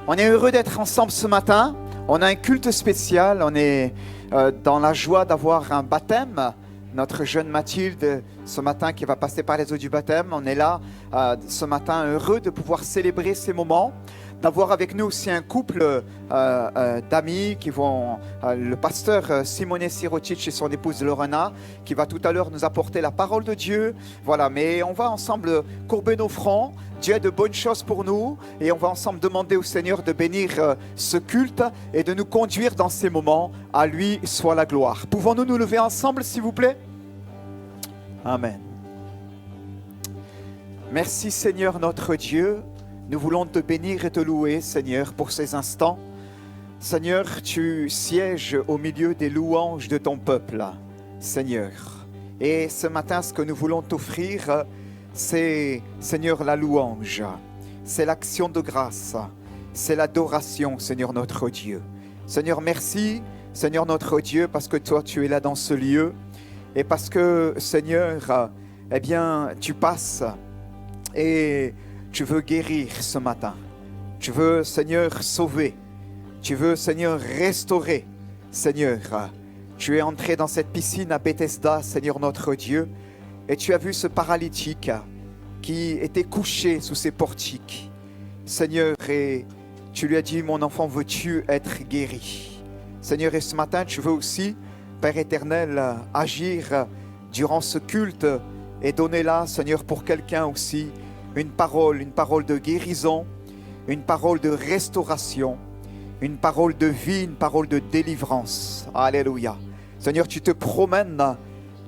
On est heureux d'être ensemble ce matin. On a un culte spécial. On est dans la joie d'avoir un baptême. Notre jeune Mathilde, ce matin, qui va passer par les eaux du baptême. On est là ce matin heureux de pouvoir célébrer ces moments. D'avoir avec nous aussi un couple d'amis qui vont, le pasteur Simone Sirotic et son épouse Lorena, qui va tout à l'heure nous apporter la parole de Dieu. Voilà, mais on va ensemble courber nos fronts. Dieu a de bonnes choses pour nous et on va ensemble demander au Seigneur de bénir ce culte et de nous conduire dans ces moments. À lui soit la gloire. Pouvons-nous nous lever ensemble, s'il vous plaît? Amen. Merci Seigneur notre Dieu. Nous voulons te bénir et te louer, Seigneur, pour ces instants. Seigneur, tu sièges au milieu des louanges de ton peuple, Seigneur. Et ce matin, ce que nous voulons t'offrir, c'est, Seigneur, la louange. C'est l'action de grâce. C'est l'adoration, Seigneur notre Dieu. Seigneur, merci, Seigneur notre Dieu, parce que toi, tu es là dans ce lieu. Et parce que, Seigneur, eh bien, tu passes et tu veux guérir ce matin. Tu veux, Seigneur, sauver. Tu veux, Seigneur, restaurer. Seigneur, tu es entré dans cette piscine à Bethesda, Seigneur notre Dieu, et tu as vu ce paralytique qui était couché sous ces portiques. Seigneur, et tu lui as dit, mon enfant, veux-tu être guéri? Seigneur, et ce matin, tu veux aussi, Père éternel, agir durant ce culte et donner là, Seigneur, pour quelqu'un aussi, une parole de guérison, une parole de restauration, une parole de vie, une parole de délivrance. Alléluia. Seigneur, tu te promènes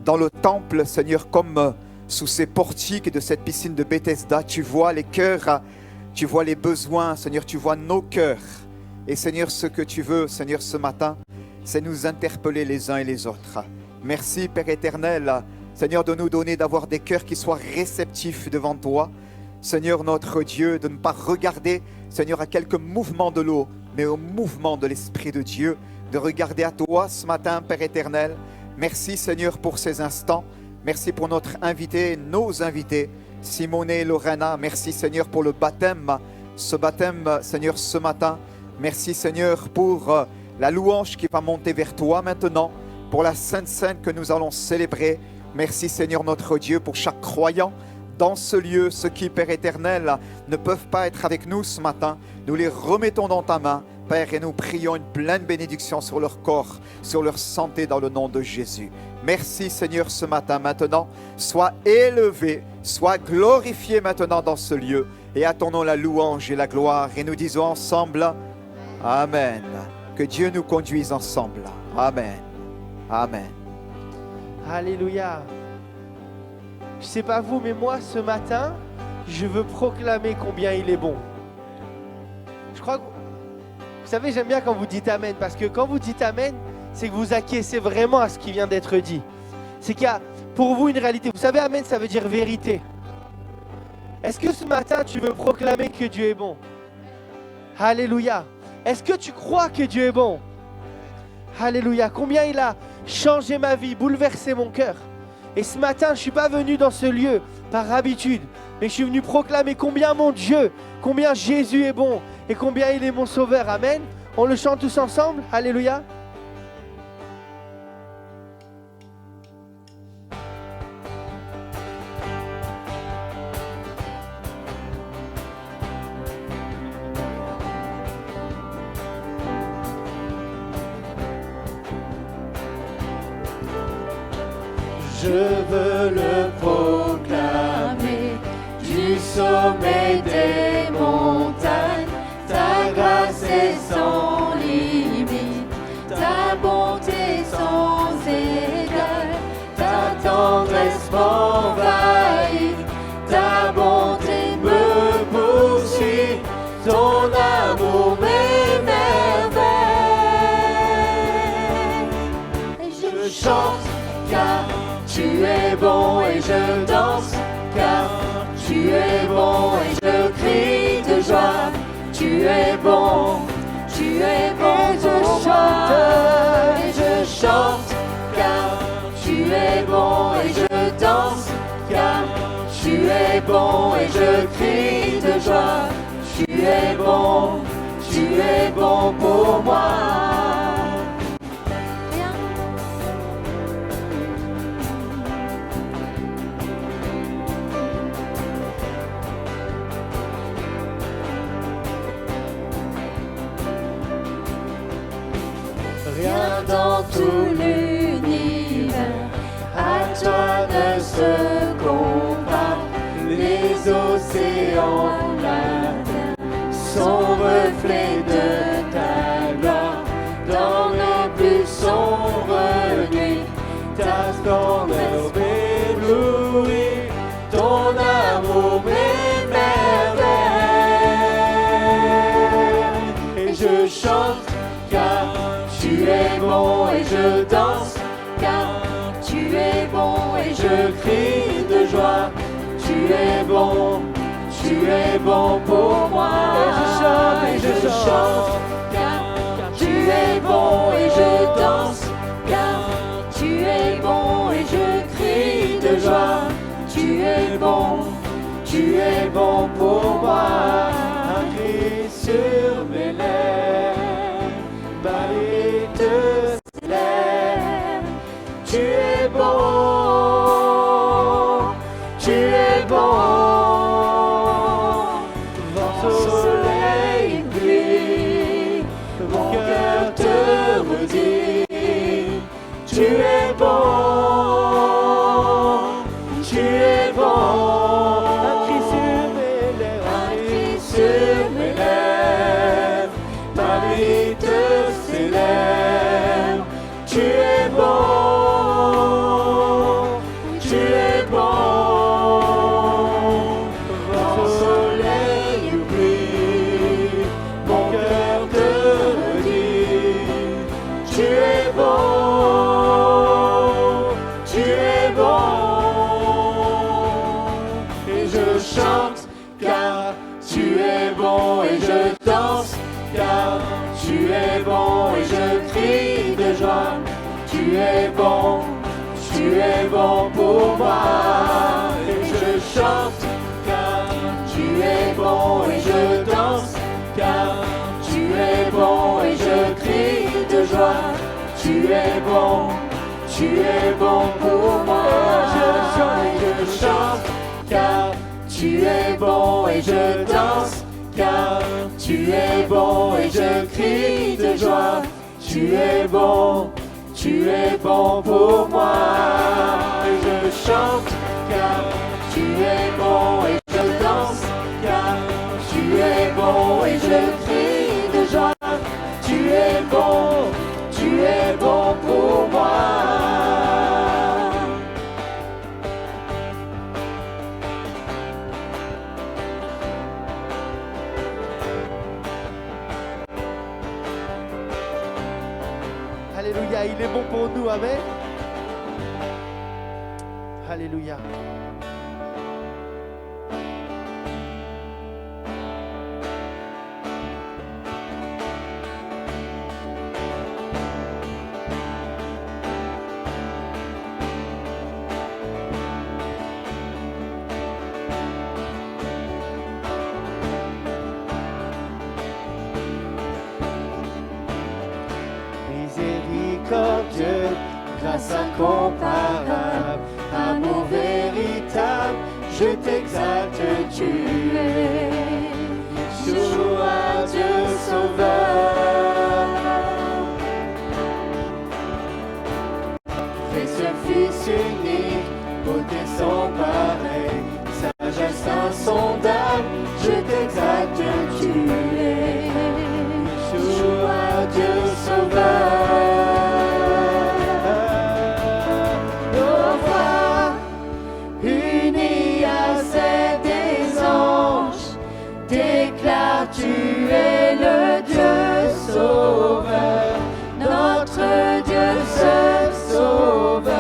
dans le temple, Seigneur, comme sous ces portiques de cette piscine de Bethesda. Tu vois les cœurs, tu vois les besoins, Seigneur, tu vois nos cœurs. Et Seigneur, ce que tu veux, Seigneur, ce matin, c'est nous interpeller les uns et les autres. Merci, Père éternel, Seigneur, de nous donner, d'avoir des cœurs qui soient réceptifs devant toi. Seigneur notre Dieu, de ne pas regarder, Seigneur, à quelques mouvements de l'eau, mais au mouvement de l'Esprit de Dieu, de regarder à toi ce matin, Père éternel. Merci, Seigneur, pour ces instants. Merci pour notre invité, nos invités, Simone et Lorena. Merci, Seigneur, pour le baptême, ce baptême, Seigneur, ce matin. Merci, Seigneur, pour la louange qui va monter vers toi maintenant, pour la Sainte Seine que nous allons célébrer. Merci, Seigneur, notre Dieu, pour chaque croyant dans ce lieu, ceux qui, Père éternel, ne peuvent pas être avec nous ce matin, nous les remettons dans ta main, Père, et nous prions une pleine bénédiction sur leur corps, sur leur santé, dans le nom de Jésus. Merci, Seigneur, ce matin. Maintenant, sois élevé, sois glorifié maintenant dans ce lieu, et à ton nom la louange et la gloire. Et nous disons ensemble, Amen. Que Dieu nous conduise ensemble. Amen. Amen. Alléluia. Je ne sais pas vous, mais moi, ce matin, je veux proclamer combien il est bon. Je crois que, vous savez, j'aime bien quand vous dites Amen, parce que quand vous dites Amen, c'est que vous acquiescez vraiment à ce qui vient d'être dit. C'est qu'il y a pour vous une réalité. Vous savez, Amen, ça veut dire vérité. Est-ce que ce matin, tu veux proclamer que Dieu est bon? Alléluia. Est-ce que tu crois que Dieu est bon? Alléluia. Combien il a changé ma vie, bouleversé mon cœur. Et ce matin, je ne suis pas venu dans ce lieu par habitude, mais je suis venu proclamer combien mon Dieu, combien Jésus est bon et combien il est mon sauveur. Amen. On le chante tous ensemble. Alléluia. Je veux le proclamer du sommet des montagnes. Ta grâce est sans limite, ta bonté sans égal, ta tendresse m'envahit, ta bonté me poursuit, ton amour m'émerveille. Et je chante car tu es bon et je danse, car tu es bon et je crie de joie. Tu es bon, et je chante, car tu es bon et je danse, car tu es bon et je crie de joie. Tu es bon, tu es bon pour moi. Rien dans tout l'univers à toi ne se compare. Les océans, la terre, sont reflets de ta gloire. Dans les plus sombres nuits, ta splendeur m'éblouit, ton amour m'émerveille. Et je chante car tu es bon et je danse, car tu es bon et je crie de joie. Tu es bon pour moi. Et je chante, car tu es bon et je danse, car tu es bon et je crie de joie. Tu es bon pour moi. Un cri sur mes lèvres, ma vie te célèbre. Tu es bon. Tu es bon, vent, soleil, pluie, mon cœur te redit. Tu es bon, tu es bon. Un cri sur mes lèvres, un cri sur mes lèvres, ma vie te célèbre. Tu es bon. Tu es bon pour moi. Et je chante car tu es bon et je danse, car tu es bon et je crie de joie. Tu es bon pour moi. Je chante car tu es bon et je danse, car tu es bon et je crie de joie. Tu es bon pour moi. Et je chante car tu es bon et je danse, car tu es bon et je crie de joie. Tu es bon pour moi. Alléluia, il est bon pour nous, amen. Alléluia. Miséricordieux, grâce incomparable, amour véritable, je t'exalte, tu es Yeshua, Dieu sauveur. Précieux Fils unique, beauté sans pareil, sagesse insondable, je t'exalte, tu es Yeshua, Dieu sauveur. Tu es le Dieu sauveur, notre Dieu seul sauveur.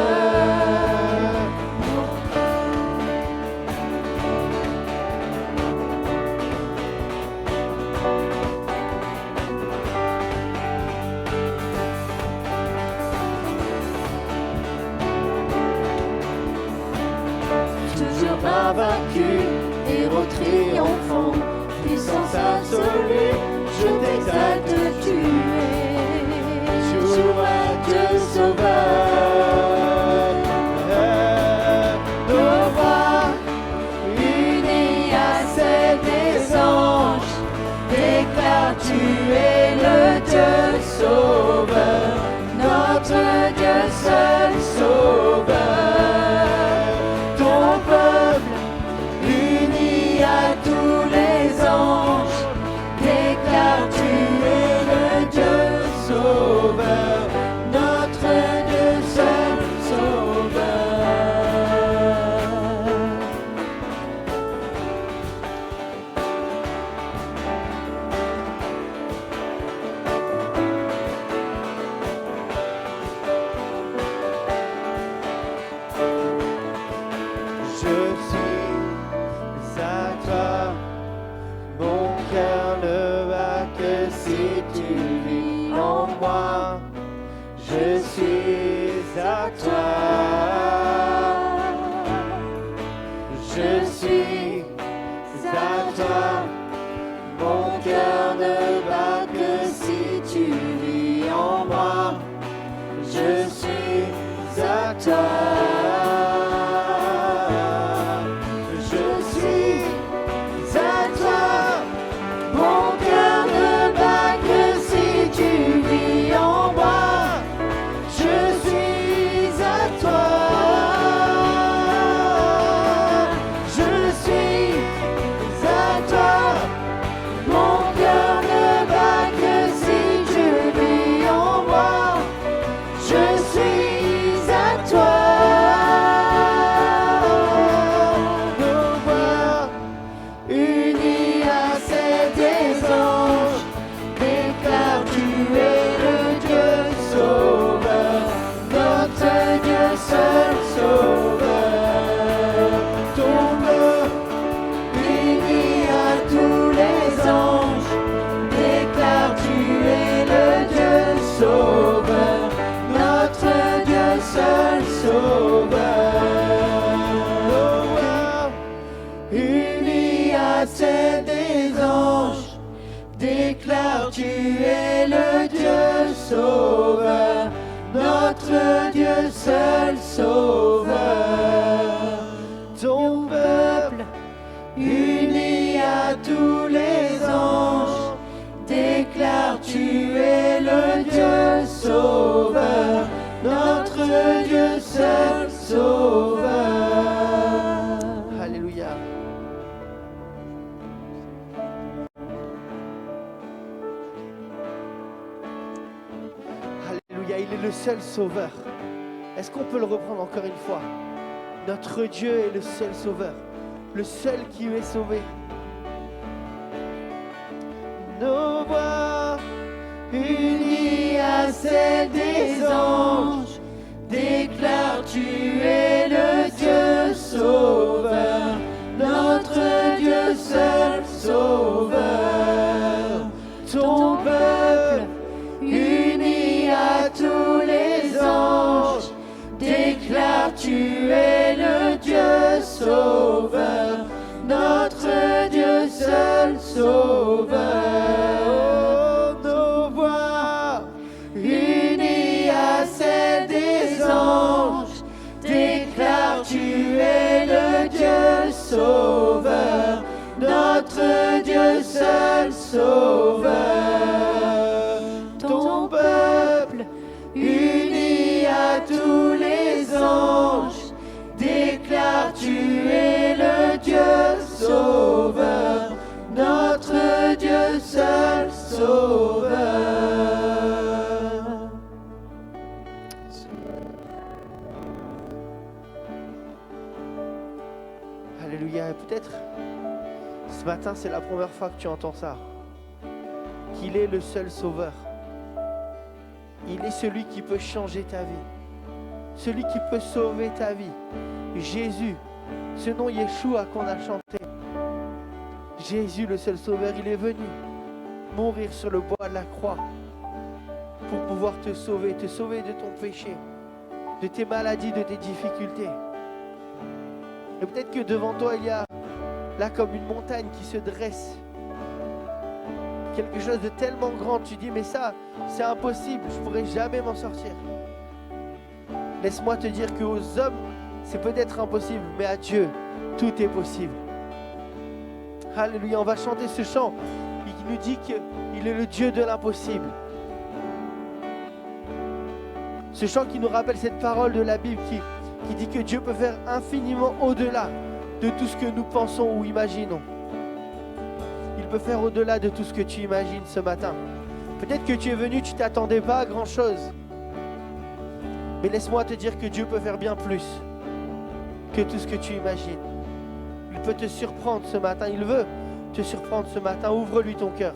Toujours invaincu, héros triomphant, puissance absolue, je t'exalte, tu es joie de sauveur. Nos voix unies à celles des anges déclarent, tu es le Dieu sauveur, notre Dieu seul sauveur. Ton peuple uni à tous les anges déclare, tu es le Dieu sauveur, notre Dieu seul sauveur. Je suis à toi, mon cœur ne bat que si tu vis en moi. Je suis à toi. Je suis à toi, mon cœur ne bat que si tu vis en moi. Je suis à toi. Je suis à toi, mon cœur ne bat que si tu vis en moi. Je suis à toi. Je suis à toi, mon cœur ne bat que si tu vis en moi. Je suis à toi. Nos voix unies à celles des anges déclarent, tu es le Dieu sauveur, notre Dieu seul sauveur. Ton peuple uni à tous les anges déclare, tu es le Dieu sauveur, notre Dieu seul sauveur. Nos voix unies à celles des anges déclare, tu es le Dieu sauveur, notre Dieu seul sauveur. Ton peuple uni à tous les anges déclare, tu es le Dieu sauveur, notre Dieu seul sauveur. Alléluia. Alléluia, il est le seul sauveur. Est-ce qu'on peut le reprendre encore une fois? Notre Dieu est le seul sauveur, le seul qui est sauvé. Nos voix Unis à celles des anges déclare, tu es le Dieu sauveur, notre Dieu seul sauveur. Ton peuple uni à tous les anges déclare, tu es le Dieu sauveur, notre Dieu seul sauveur. Nos voix unies à celles des anges déclare, tu es le Dieu sauveur, notre Dieu seul sauveur. Ton peuple uni à tous les anges déclare, tu es le Dieu sauveur, notre Dieu seul sauveur. Alléluia. Et peut-être ce matin, c'est la première fois que tu entends ça. Qu'il est le seul sauveur. Il est celui qui peut changer ta vie. Celui qui peut sauver ta vie. Jésus, ce nom Yeshua qu'on a chanté. Jésus, le seul sauveur, il est venu mourir sur le bois de la croix pour pouvoir te sauver de ton péché, de tes maladies, de tes difficultés. Et peut-être que devant toi, il y a là comme une montagne qui se dresse quelque chose de tellement grand, tu dis mais ça, c'est impossible, je ne pourrai jamais m'en sortir. Laisse-moi te dire qu'aux hommes, c'est peut-être impossible, mais à Dieu, tout est possible. Alléluia, on va chanter ce chant. Il nous dit qu'il est le Dieu de l'impossible. Ce chant qui nous rappelle cette parole de la Bible qui dit que Dieu peut faire infiniment au-delà de tout ce que nous pensons ou imaginons. Il peut faire au-delà de tout ce que tu imagines ce matin. Peut-être que tu es venu, tu ne t'attendais pas à grand-chose. Mais laisse-moi te dire que Dieu peut faire bien plus que tout ce que tu imagines. Il peut te surprendre ce matin, il veut te surprendre ce matin. Ouvre-lui ton cœur.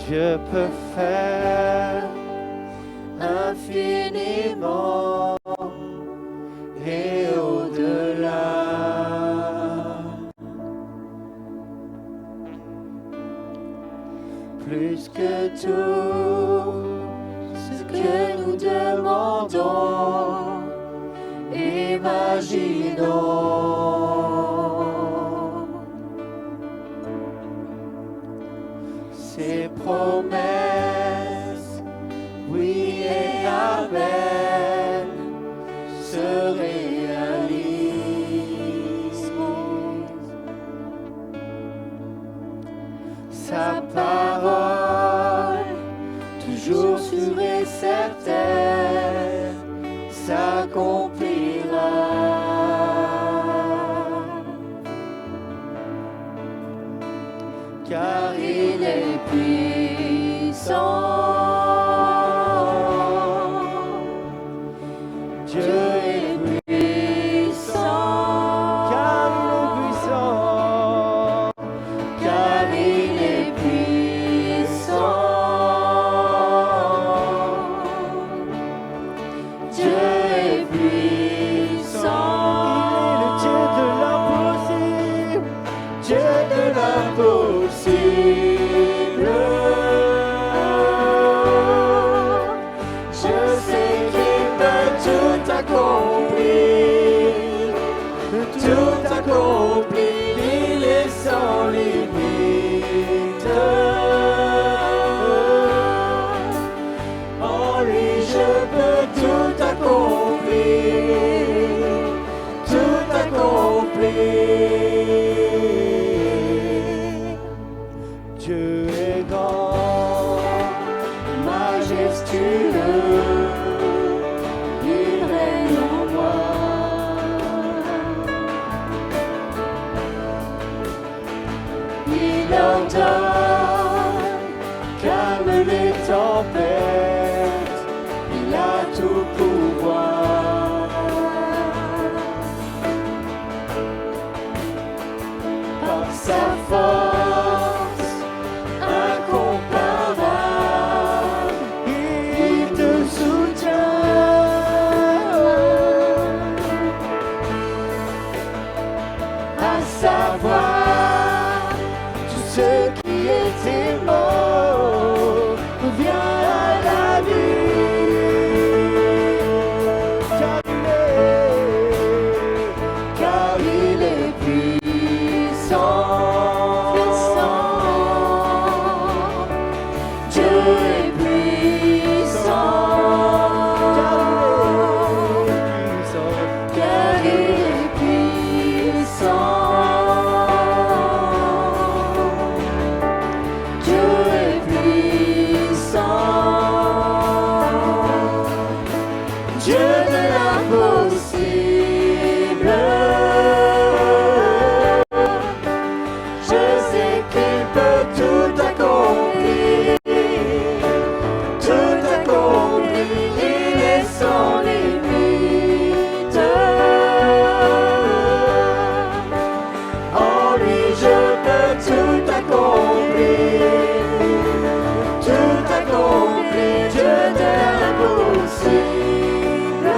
Dieu peut faire infiniment et au-delà. Plus que tout ce que nous demandons, imaginons. Ses promesses, oui et amen, se réalisent. Sa parole, toujours sûre et certaine, s'accomplira. Car il est puissant. Dieu est puissant. car il est puissant. Car il est puissant. Dieu est puissant. Il est le Dieu de l'impossible. Dieu de l'impossible. Je sais qu'il peut tout accomplir. Tout accomplir, il est sans limite. En lui je peux tout accomplir. Tout accomplir. Dieu est grand, Majestueux, il règne en moi. Il ordonne, calme les tempêtes, il a tout pouvoir. Par sa force incomparable, il te soutient. À savoir, tout ce qui était mort revient à la vie. Car il est puissant. Dieu est puissant. Car il est puissant. Dieu est puissant. Dieu de l'impossible. Je sais qu'il peut tout accomplir. Tout accomplir, il est sans limite. En lui je peux tout accomplir. Tout accomplir, Dieu de l'impossible.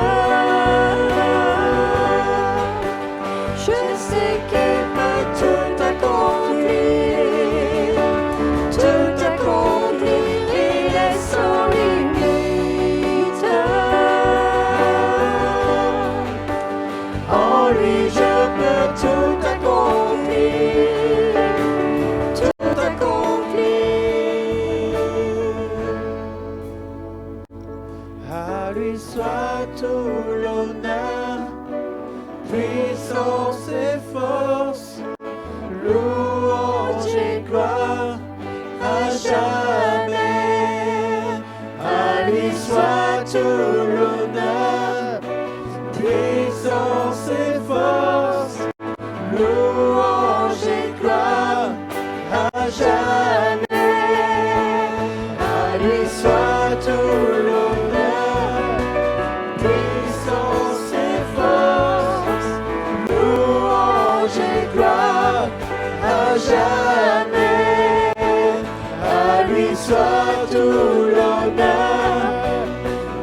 lui soit tout l'honneur, puissance et force, louange et gloire à jamais. À lui soit tout l'honneur, puissance et force, louange et gloire à jamais. À lui soit tout l'honneur, puissance et force, louange et gloire à jamais. À lui soit tout l'honneur,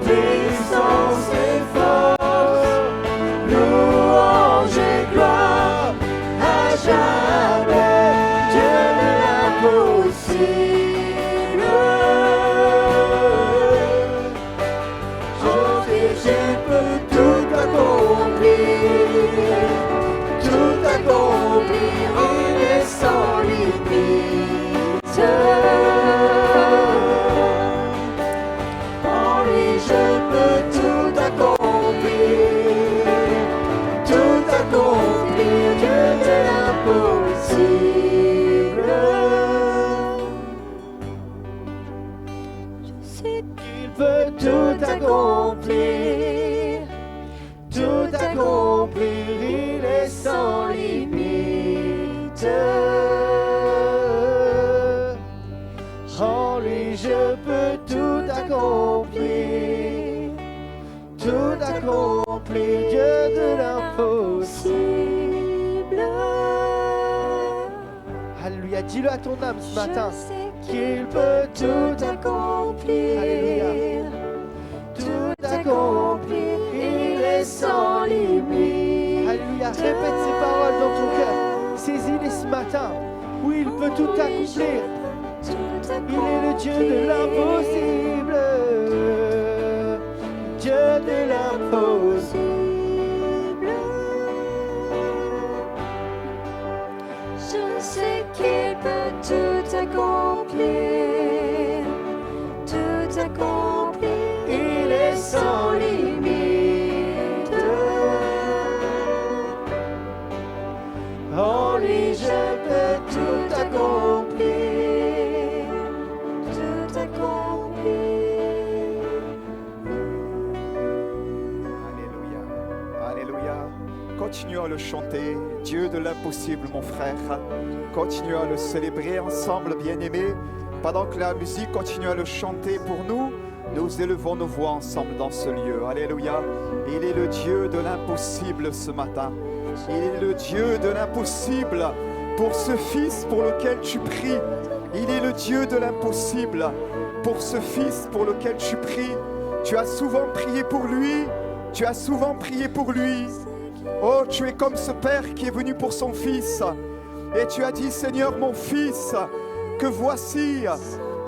puissance et force, louange et gloire à jamais. Dieu de l'impossible, je peux tout accomplir, il est sans limite. En lui je peux tout accomplir, Dieu de l'impossible. Je sais Il peut tout accomplir, il est sans limite. En lui je peux tout accomplir, Dieu de l'impossible. Alléluia, dis-le à ton âme ce matin, Je sais qu'il peut tout accomplir, Alléluia. Tout accomplir, il est sans limite. Alléluia, répète ces paroles dans ton cœur, saisis-les ce matin. Oui, il peut tout accomplir. Il est le Dieu de l'impossible, Dieu de l'impossible. Je sais qu'il peut tout accomplir, Il est sans limite. En lui je peux tout accomplir, Alléluia. Alléluia. Continuons à le chanter, Dieu de l'impossible, mon frère. Continuons à le célébrer ensemble, bien-aimés. Pendant que la musique continue à le chanter pour nous, nous élevons nos voix ensemble dans ce lieu. Alléluia. Il est le Dieu de l'impossible ce matin. Il est le Dieu de l'impossible pour ce fils pour lequel tu pries. Il est le Dieu de l'impossible pour ce fils pour lequel tu pries. Tu as souvent prié pour lui. Tu as souvent prié pour lui. Oh, tu es comme ce père qui est venu pour son fils. Et tu as dit, Seigneur, mon fils, que voici,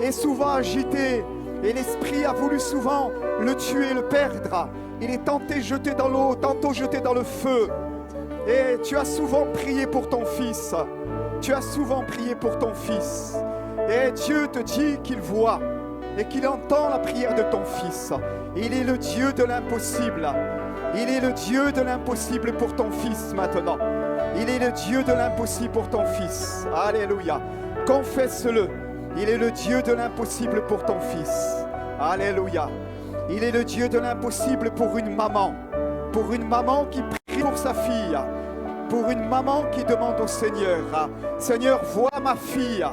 est souvent agité. Et l'esprit a voulu souvent le tuer, le perdre. Il est tenté jeté dans l'eau, tantôt jeté dans le feu. Et tu as souvent prié pour ton fils. Tu as souvent prié pour ton fils. Et Dieu te dit qu'il voit et qu'il entend la prière de ton fils. Il est le Dieu de l'impossible. Il est le Dieu de l'impossible pour ton fils maintenant. Il est le Dieu de l'impossible pour ton fils. Alléluia. Confesse-le. Il est le Dieu de l'impossible pour ton fils. Alléluia. Il est le Dieu de l'impossible pour une maman. Pour une maman qui prie pour sa fille. Pour une maman qui demande au Seigneur, Seigneur, vois ma fille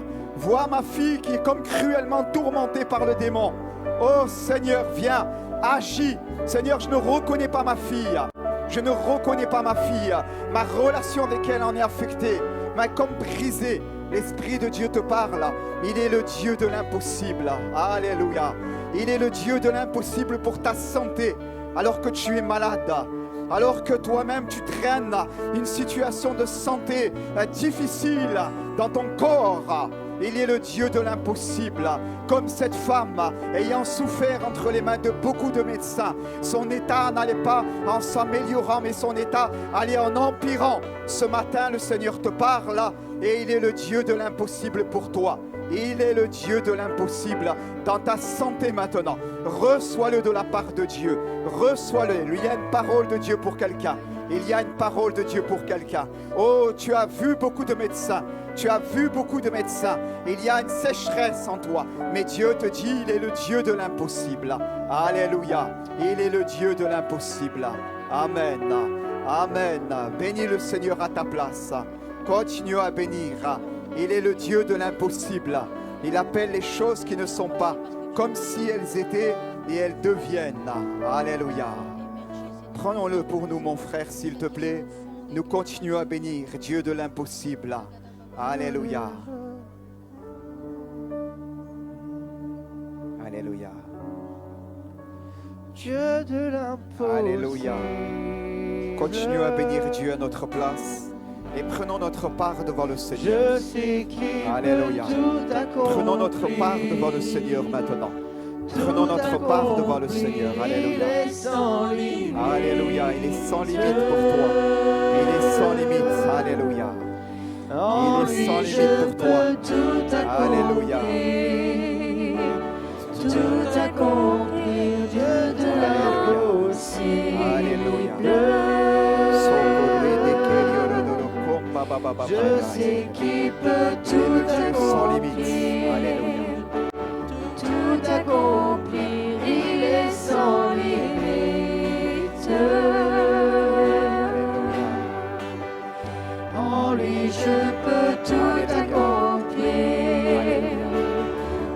qui est comme cruellement tourmentée par le démon. Oh Seigneur, viens, agis. Seigneur, je ne reconnais pas ma fille. Je ne reconnais pas ma fille. Ma relation avec elle en est affectée. Mais comme brisée. L'Esprit de Dieu te parle. Il est le Dieu de l'impossible. Alléluia. Il est le Dieu de l'impossible pour ta santé. Alors que tu es malade. Alors que toi-même tu traînes une situation de santé difficile dans ton corps. Il est le Dieu de l'impossible. Comme cette femme ayant souffert entre les mains de beaucoup de médecins. Son état n'allait pas en s'améliorant, mais son état allait en empirant. Ce matin, le Seigneur te parle et il est le Dieu de l'impossible pour toi. Il est le Dieu de l'impossible. Dans ta santé maintenant, reçois-le de la part de Dieu. Reçois-le. Il y a une parole de Dieu pour quelqu'un. Il y a une parole de Dieu pour quelqu'un. Oh, tu as vu beaucoup de médecins. Tu as vu beaucoup de médecins. Il y a une sécheresse en toi. Mais Dieu te dit, il est le Dieu de l'impossible. Alléluia. Il est le Dieu de l'impossible. Amen. Amen. Bénis le Seigneur à ta place. Continue à bénir. Il est le Dieu de l'impossible. Il appelle les choses qui ne sont pas comme si elles étaient et elles deviennent. Alléluia. Prenons-le pour nous, mon frère, s'il te plaît. Nous continuons à bénir Dieu de l'impossible. Alléluia. Alléluia. Dieu de l'impossible. Alléluia. Continuons à bénir Dieu à notre place. Et prenons notre part devant le Seigneur. Je sais qu'il Alléluia. peut tout accomplir. Prenons notre part devant le Seigneur maintenant. Prenons notre part devant le Seigneur. Alléluia. Il est sans limite. Alléluia. Il est sans limite pour toi. Il est sans limite. Alléluia. En Il est lui, sans limite je pour toi. peux tout Alléluia. accomplir. Tout accomplir. Dieu de l'impossible. Alléluia. Je sais qu'il peut tout sans limite. accomplir. Alléluia. Tout accomplir, il est sans limite. En lui, je peux tout accomplir.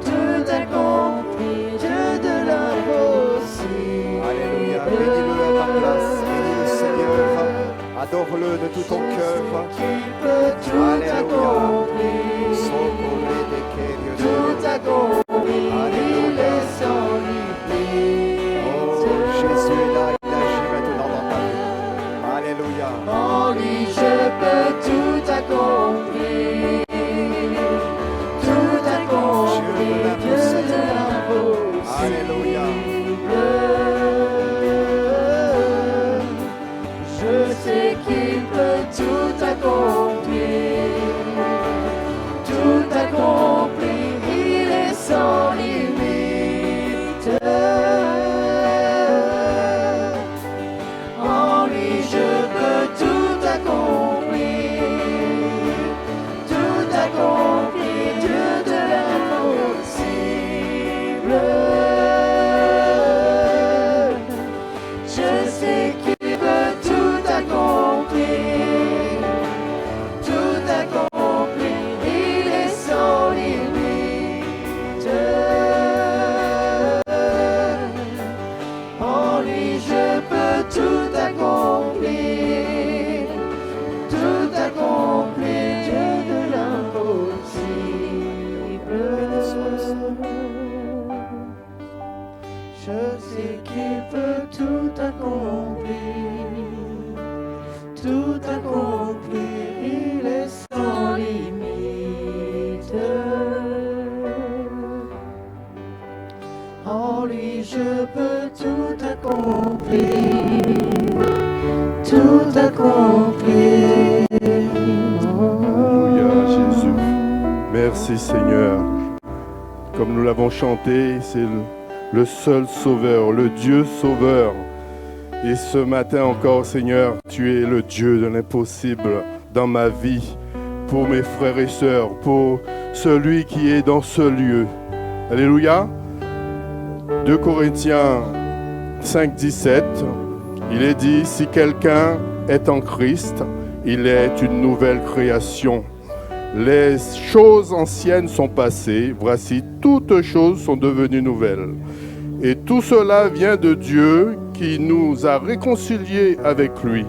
Tout accomplir, Dieu de l'impossible. Alléluia. Bénis-le à ta place. Bénis le Seigneur. Adore-le de tout ton cœur. Qu'il peut tout accomplir. Tout accomplir, il est sans limite. Oh, Jésus est là, il agit maintenant dans ta vie. Alléluia. En lui, je peux tout accomplir. Tout accomplir, Dieu de l'impossible. Alléluia. Je sais qu'il peut tout accomplir. Tout accomplir, il est sans limite. En lui, je peux tout accomplir. Tout accomplir, Dieu de l'impossible. Je sais qu'il peut tout accomplir. Tout accomplir, il est sans limite. En lui, je peux tout accomplir. Tout accomplir, Dieu de l'impossible. Je sais qu'il peut tout accomplir. Tout accomplir, il est sans limite. En lui, je peux tout accomplir. Tout accomplir. Alléluia, Jésus. Merci Seigneur. Comme nous l'avons chanté, c'est le seul sauveur, le Dieu sauveur. Et ce matin encore, Seigneur, tu es le Dieu de l'impossible dans ma vie, pour mes frères et sœurs, pour celui qui est dans ce lieu. Alléluia. 2 Corinthiens 5, 17, il est dit, si quelqu'un est en Christ, il est une nouvelle création. Les choses anciennes sont passées, voici, toutes choses sont devenues nouvelles. Et tout cela vient de Dieu qui nous a réconciliés avec lui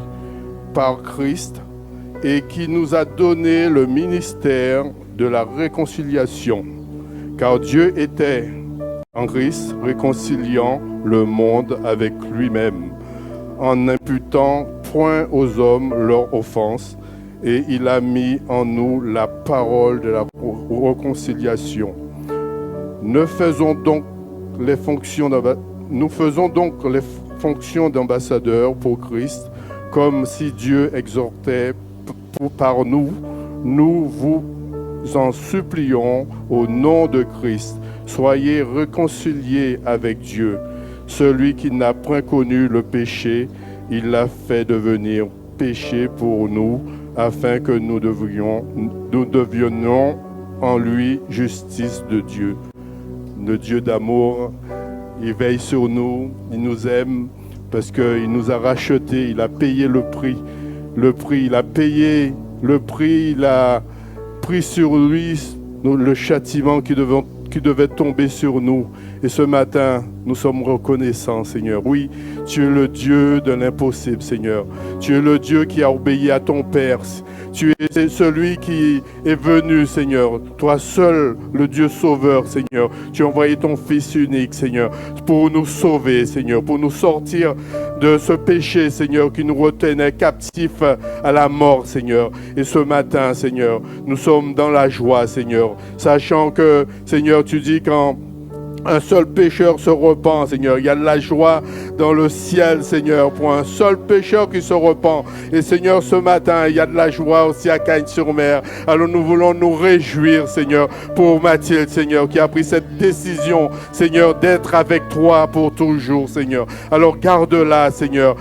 par Christ et qui nous a donné le ministère de la réconciliation. Car Dieu était en Christ réconciliant le monde avec lui-même, en n'imputant point aux hommes leur offense, et il a mis en nous la parole de la réconciliation. Nous faisons donc les fonctions d'ambassadeurs pour Christ, comme si Dieu exhortait par nous, nous vous en supplions au nom de Christ. Soyez réconciliés avec Dieu. Celui qui n'a point connu le péché, il l'a fait devenir péché pour nous, afin que nous devenions en lui justice de Dieu. Le Dieu d'amour, il veille sur nous, il nous aime parce qu'il nous a rachetés, il a payé le prix. Il a payé le prix, il a pris sur lui le châtiment qui devait tomber sur nous. Et ce matin, nous sommes reconnaissants, Seigneur. Oui, tu es le Dieu de l'impossible, Seigneur. Tu es le Dieu qui a obéi à ton Père. Tu es celui qui est venu, Seigneur. Toi seul, le Dieu sauveur, Seigneur. Tu as envoyé ton Fils unique, Seigneur, pour nous sauver, Seigneur, pour nous sortir de ce péché, Seigneur, qui nous retenait captifs à la mort, Seigneur. Et ce matin, Seigneur, nous sommes dans la joie, Seigneur, sachant que, Seigneur, tu dis quand un seul pécheur se repent, Seigneur. Il y a de la joie dans le ciel, Seigneur, pour un seul pécheur qui se repent. Et Seigneur, ce matin, il y a de la joie aussi à Cagnes-sur-Mer. Alors nous voulons nous réjouir, Seigneur, pour Mathilde, Seigneur, qui a pris cette décision, Seigneur, d'être avec toi pour toujours, Seigneur. Alors garde-la, Seigneur,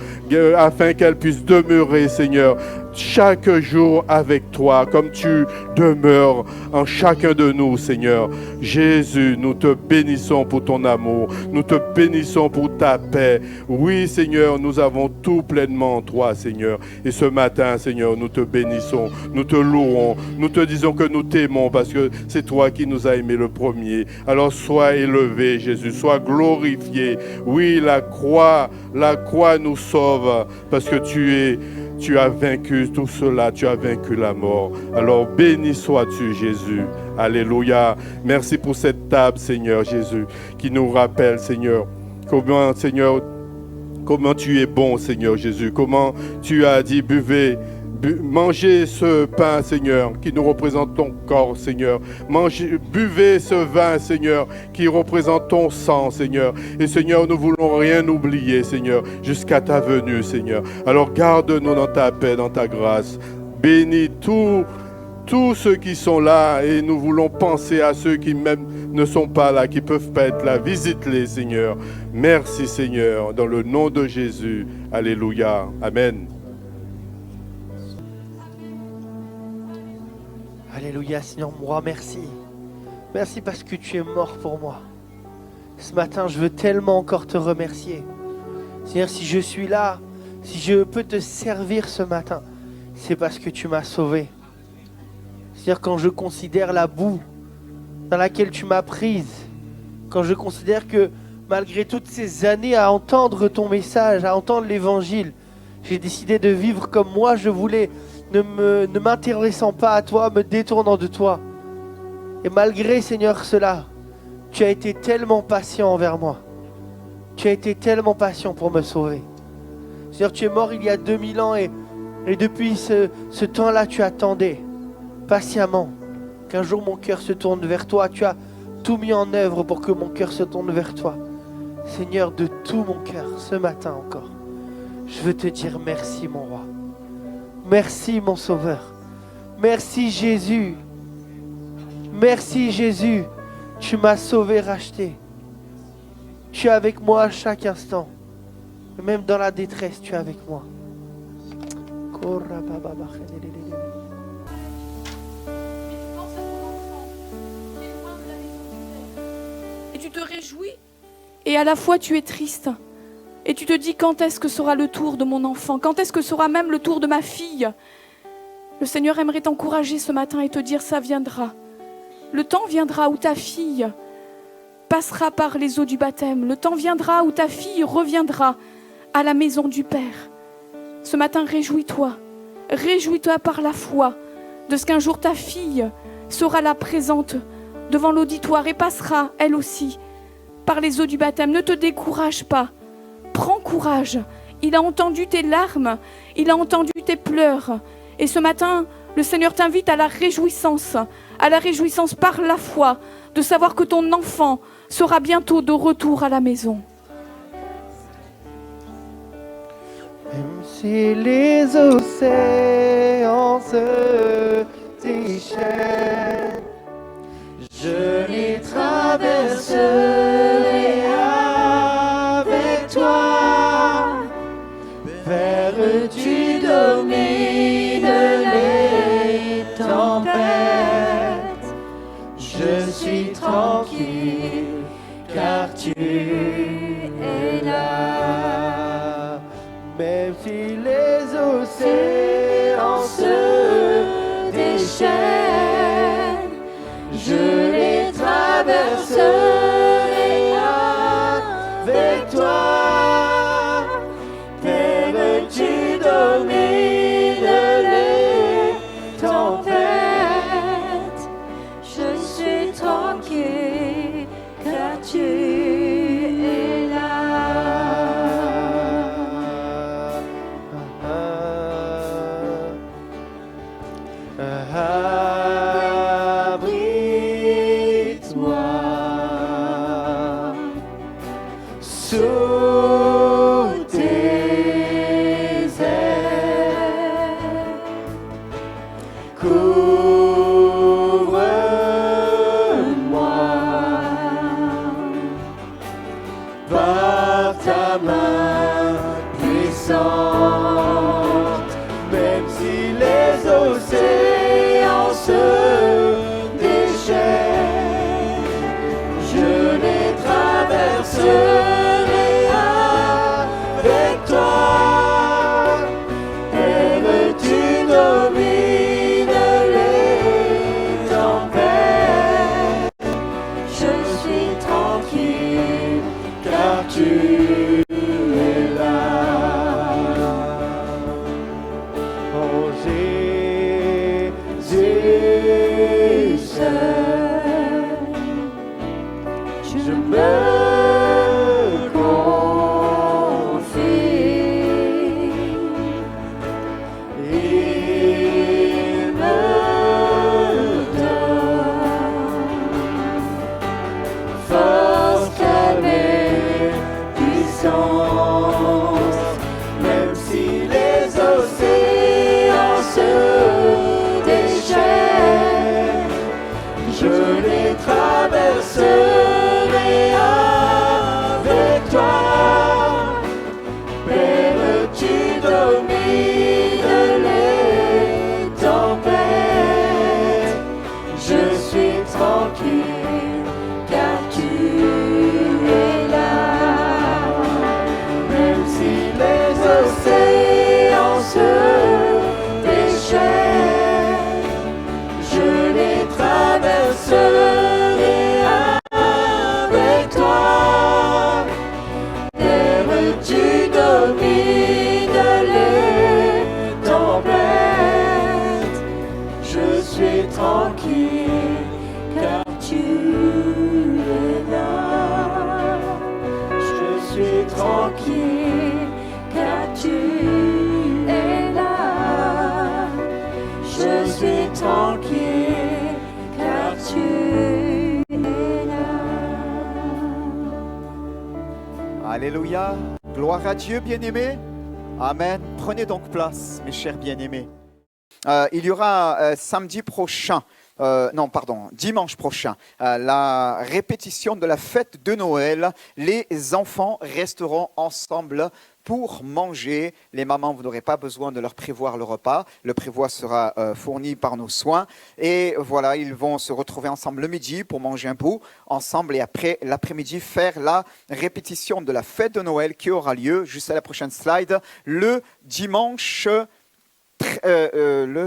afin qu'elle puisse demeurer, Seigneur, chaque jour avec toi, comme tu demeures en chacun de nous, Seigneur. Jésus, nous te bénissons pour ton amour, nous te bénissons pour ta paix. Oui, Seigneur, nous avons tout pleinement en toi, Seigneur. Et ce matin, Seigneur, nous te bénissons, nous te louons, nous te disons que nous t'aimons parce que c'est toi qui nous as aimés le premier. Alors sois élevé, Jésus, sois glorifié. Oui, la croix nous sauve parce que tu as vaincu tout cela, tu as vaincu la mort. Alors béni sois-tu, Jésus. Alléluia. Merci pour cette table, Seigneur Jésus, qui nous rappelle, Seigneur, comment tu es bon, Seigneur Jésus. Comment tu as dit, mangez ce pain, Seigneur, qui nous représente ton corps, Seigneur. Buvez ce vin, Seigneur, qui représente ton sang, Seigneur. Et Seigneur, nous ne voulons rien oublier, Seigneur, jusqu'à ta venue, Seigneur. Alors garde-nous dans ta paix, dans ta grâce. Bénis tous ceux qui sont là et nous voulons penser à ceux qui même ne sont pas là, qui ne peuvent pas être là. Visite-les, Seigneur. Merci, Seigneur, dans le nom de Jésus. Alléluia. Amen. Alléluia, Seigneur, moi, merci. Merci parce que tu es mort pour moi. Ce matin, je veux tellement encore te remercier. Seigneur, si je suis là, si je peux te servir ce matin, c'est parce que tu m'as sauvé. Seigneur, quand je considère la boue dans laquelle tu m'as prise, quand je considère que malgré toutes ces années à entendre ton message, à entendre l'évangile, j'ai décidé de vivre comme moi je voulais, ne m'intéressant pas à toi, me détournant de toi. Et malgré, Seigneur, cela, tu as été tellement patient envers moi. Tu as été tellement patient pour me sauver. Seigneur, tu es mort il y a 2000 ans et depuis ce temps-là, tu attendais patiemment qu'un jour mon cœur se tourne vers toi. Tu as tout mis en œuvre pour que mon cœur se tourne vers toi. Seigneur, de tout mon cœur, ce matin encore, je veux te dire merci, mon roi. Merci, mon sauveur. Merci, Jésus. Merci, Jésus. Tu m'as sauvé, racheté. Tu es avec moi à chaque instant. Même dans la détresse, tu es avec moi. Et tu te réjouis et à la fois tu es triste. Et tu te dis quand est-ce que sera le tour de mon enfant? Quand est-ce que sera même le tour de ma fille? Le Seigneur aimerait t'encourager ce matin et te dire ça viendra. Le temps viendra où ta fille passera par les eaux du baptême. Le temps viendra où ta fille reviendra à la maison du Père. Ce matin, réjouis-toi. Réjouis-toi par la foi de ce qu'un jour ta fille sera là présente devant l'auditoire et passera, elle aussi, par les eaux du baptême. Ne te décourage pas. Prends courage. Il a entendu tes larmes. Il a entendu tes pleurs. Et ce matin, le Seigneur t'invite à la réjouissance par la foi, de savoir que ton enfant sera bientôt de retour à la maison. Même si les océans se déchaînent, Je les traverserai avec toi. Père, tu domines les tempêtes. Je suis tranquille car tu es là. Même si les océans se déchaînent, je les traverserai avec toi. Père, tu domines les tempêtes. Je suis tranquille car tu es là. Abrite-moi sous tes ailes. Couvre-moi par ta main puissante. Même si les océans se déchaînent, je les traverserai avec toi. Père, tu domines les tempêtes. Je suis tranquille car tu es là. Oh Jésus seul, je me confie. Il me donne force, calme et puissance. même si les océans se déchaînent, Je les traverserai avec toi. Père, tu domines les tempêtes. Je suis tranquille car tu es là. Même si les océans se déchaînent, je les traverserai avec toi. Père, tu domines les tempêtes. Je suis tranquille car tu es là. Je suis tranquille car tu es là. Je suis tranquille car tu es là. Alléluia. Gloire à Dieu, bien-aimés. Amen. Prenez donc place, mes chers bien-aimés. Il y aura samedi prochain, dimanche prochain, la répétition de la fête de Noël. Les enfants resteront ensemble pour manger. Les mamans, vous n'aurez pas besoin de leur prévoir le repas. Le prévoi sera fourni par nos soins. Et voilà, ils vont se retrouver ensemble le midi pour manger un bout ensemble et après l'après-midi faire la répétition de la fête de Noël qui aura lieu, juste à la prochaine slide, le dimanche.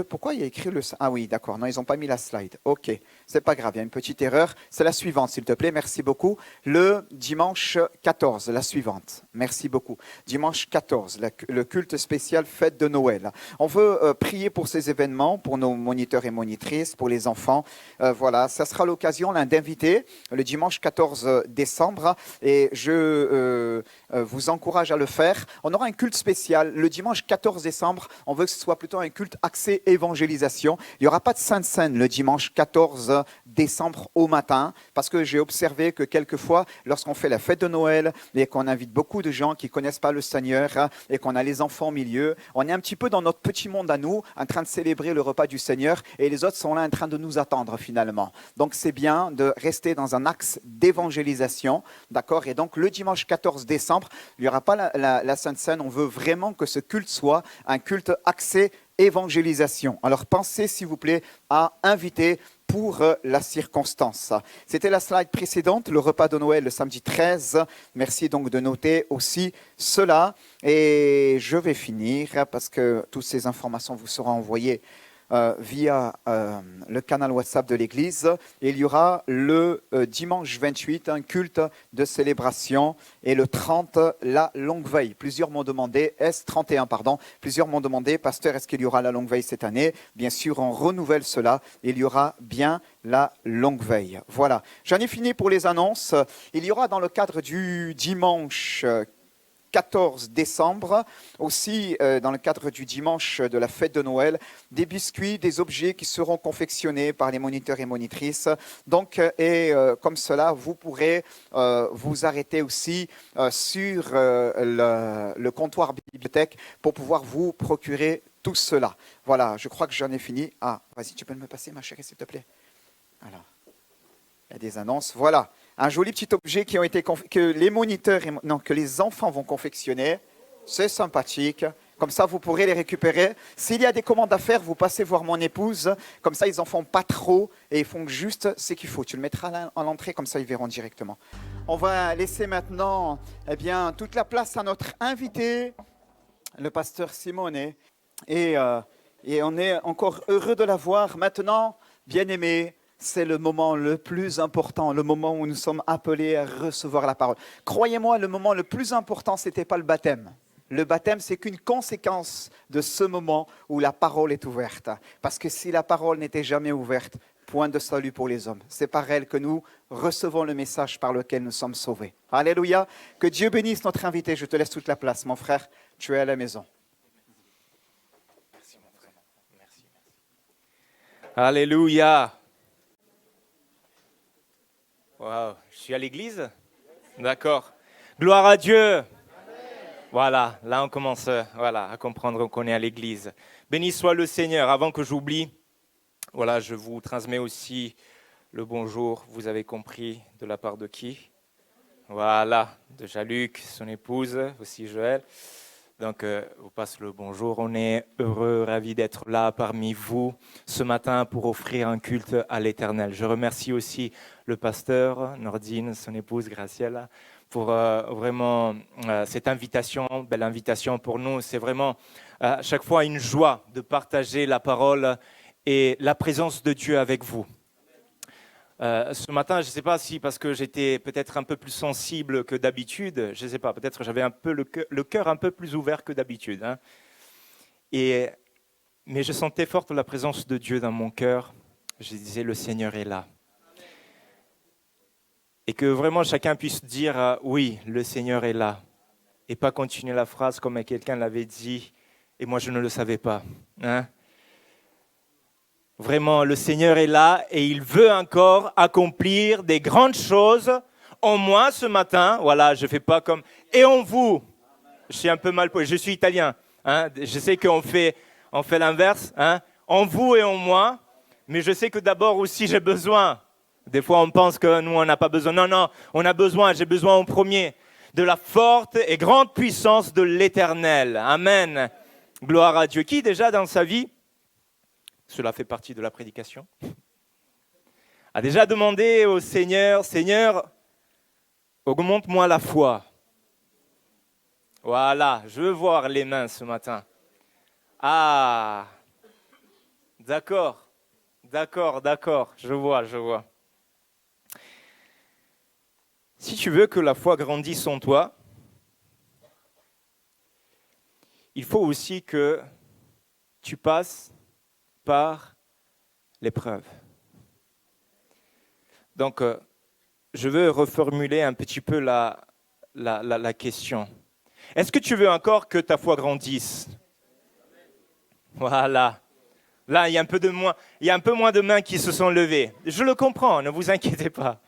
Pourquoi il y a écrit le... Ah oui, d'accord, non, ils n'ont pas mis la slide. Ok, c'est pas grave, il y a une petite erreur. C'est la suivante, s'il te plaît, merci beaucoup. Le dimanche 14, la suivante. Merci beaucoup. Dimanche 14, le culte spécial fête de Noël. On veut prier pour ces événements, pour nos moniteurs et monitrices, pour les enfants. Voilà, ça sera l'occasion d'inviter le dimanche 14 décembre et je vous encourage à le faire. On aura un culte spécial le dimanche 14 décembre. On veut que ce soit plutôt un culte axé évangélisation. Il n'y aura pas de Sainte Seine le dimanche 14 décembre au matin, parce que j'ai observé que quelquefois, lorsqu'on fait la fête de Noël et qu'on invite beaucoup de gens qui ne connaissent pas le Seigneur et qu'on a les enfants au milieu, on est un petit peu dans notre petit monde à nous, en train de célébrer le repas du Seigneur, et les autres sont là en train de nous attendre finalement. Donc c'est bien de rester dans un axe d'évangélisation, d'accord? Et donc le dimanche 14 décembre, il n'y aura pas la Sainte Seine. On veut vraiment que ce culte soit un culte axé évangélisation. Alors pensez s'il vous plaît à inviter pour la circonstance. C'était la slide précédente, le repas de Noël le samedi 13. Merci donc de noter aussi cela. Et je vais finir parce que toutes ces informations vous seront envoyées via le canal WhatsApp de l'Église. Et il y aura le dimanche 28 un culte de célébration et le 30 la longue veille. Plusieurs m'ont demandé, S31 pardon, plusieurs m'ont demandé, pasteur, est-ce qu'il y aura la longue veille cette année? Bien sûr, on renouvelle cela. Il y aura bien la longue veille. Voilà, j'en ai fini pour les annonces. Il y aura dans le cadre du dimanche 14 décembre, aussi dans le cadre du dimanche de la fête de Noël, des biscuits, des objets qui seront confectionnés par les moniteurs et monitrices. Donc, comme cela, vous pourrez vous arrêter aussi sur le comptoir bibliothèque pour pouvoir vous procurer tout cela. Voilà, je crois que j'en ai fini. Ah, vas-y, tu peux me passer, ma chérie, s'il te plaît. Alors, il y a des annonces. Voilà. Un joli petit objet que les moniteurs, que les enfants vont confectionner. C'est sympathique. Comme ça, vous pourrez les récupérer. S'il y a des commandes à faire, vous passez voir mon épouse. Comme ça, ils n'en font pas trop et ils font juste ce qu'il faut. Tu le mettras à l'entrée, comme ça, ils verront directement. On va laisser maintenant toute la place à notre invité, le pasteur Simone. Et on est encore heureux de l'avoir. Maintenant, bien-aimé, c'est le moment le plus important, le moment où nous sommes appelés à recevoir la parole. Croyez-moi, le moment le plus important, ce n'était pas le baptême. Le baptême, c'est qu'une conséquence de ce moment où la parole est ouverte. Parce que si la parole n'était jamais ouverte, point de salut pour les hommes. C'est par elle que nous recevons le message par lequel nous sommes sauvés. Alléluia. Que Dieu bénisse notre invité. Je te laisse toute la place. Mon frère, tu es à la maison. Merci, mon frère. Merci. Alléluia. Wow. Je suis à l'église? D'accord. Gloire à Dieu. Amen. Voilà, là on commence à comprendre qu'on est à l'église. Béni soit le Seigneur. Avant que j'oublie, voilà, je vous transmets aussi le bonjour. Vous avez compris de la part de qui? Voilà, de Jean-Luc, son épouse, aussi Joël. Donc, vous passe le bonjour. On est heureux, ravis d'être là parmi vous ce matin pour offrir un culte à l'Éternel. Je remercie aussi le pasteur Nordine, son épouse Graciela, pour vraiment cette invitation, belle invitation pour nous. C'est vraiment à chaque fois une joie de partager la parole et la présence de Dieu avec vous. Ce matin, je ne sais pas si parce que j'étais peut-être un peu plus sensible que d'habitude, je ne sais pas, peut-être j'avais un peu le cœur un peu plus ouvert que d'habitude. Hein. Mais je sentais forte la présence de Dieu dans mon cœur. Je disais, le Seigneur est là. Et que vraiment chacun puisse dire, oui, le Seigneur est là. Et pas continuer la phrase comme quelqu'un l'avait dit, et moi je ne le savais pas. Hein. Vraiment, le Seigneur est là et il veut encore accomplir des grandes choses en moi ce matin. Voilà, je ne fais pas comme... Et en vous. Je suis un peu mal posé. Je suis italien. Hein. Je sais qu'on fait l'inverse. Hein. En vous et en moi. Mais je sais que d'abord aussi j'ai besoin. Des fois on pense que nous on n'a pas besoin. Non, on a besoin. J'ai besoin en premier de la forte et grande puissance de l'Éternel. Amen. Gloire à Dieu. Qui déjà dans sa vie, cela fait partie de la prédication, a déjà demandé au Seigneur, Seigneur, augmente-moi la foi. Voilà, je veux voir les mains ce matin. Ah, d'accord, je vois. Si tu veux que la foi grandisse en toi, il faut aussi que tu passes par l'épreuve. Donc, je veux reformuler un petit peu la question. Est-ce que tu veux encore que ta foi grandisse? Voilà. Là, il y a un peu moins de mains qui se sont levées. Je le comprends, ne vous inquiétez pas.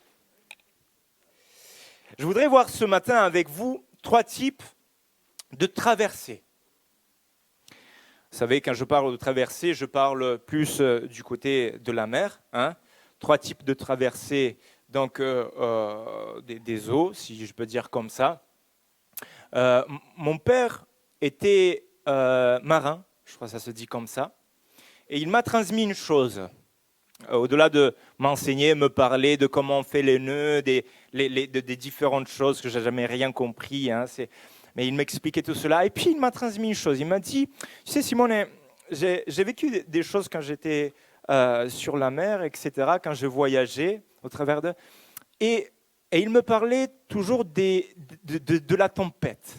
Je voudrais voir ce matin avec vous 3 types de traversées. Vous savez, quand je parle de traversée, je parle plus du côté de la mer. 3 types de traversées, donc des eaux, si je peux dire comme ça. Mon père était marin, je crois que ça se dit comme ça, et il m'a transmis une chose. Au-delà de m'enseigner, me parler de comment on fait les nœuds, des différentes choses que je n'ai jamais rien compris, mais il m'expliquait tout cela. Et puis il m'a transmis une chose, il m'a dit, tu sais Simone, j'ai vécu des choses quand j'étais sur la mer, etc., quand je voyageais au travers de... Et il me parlait toujours de la tempête.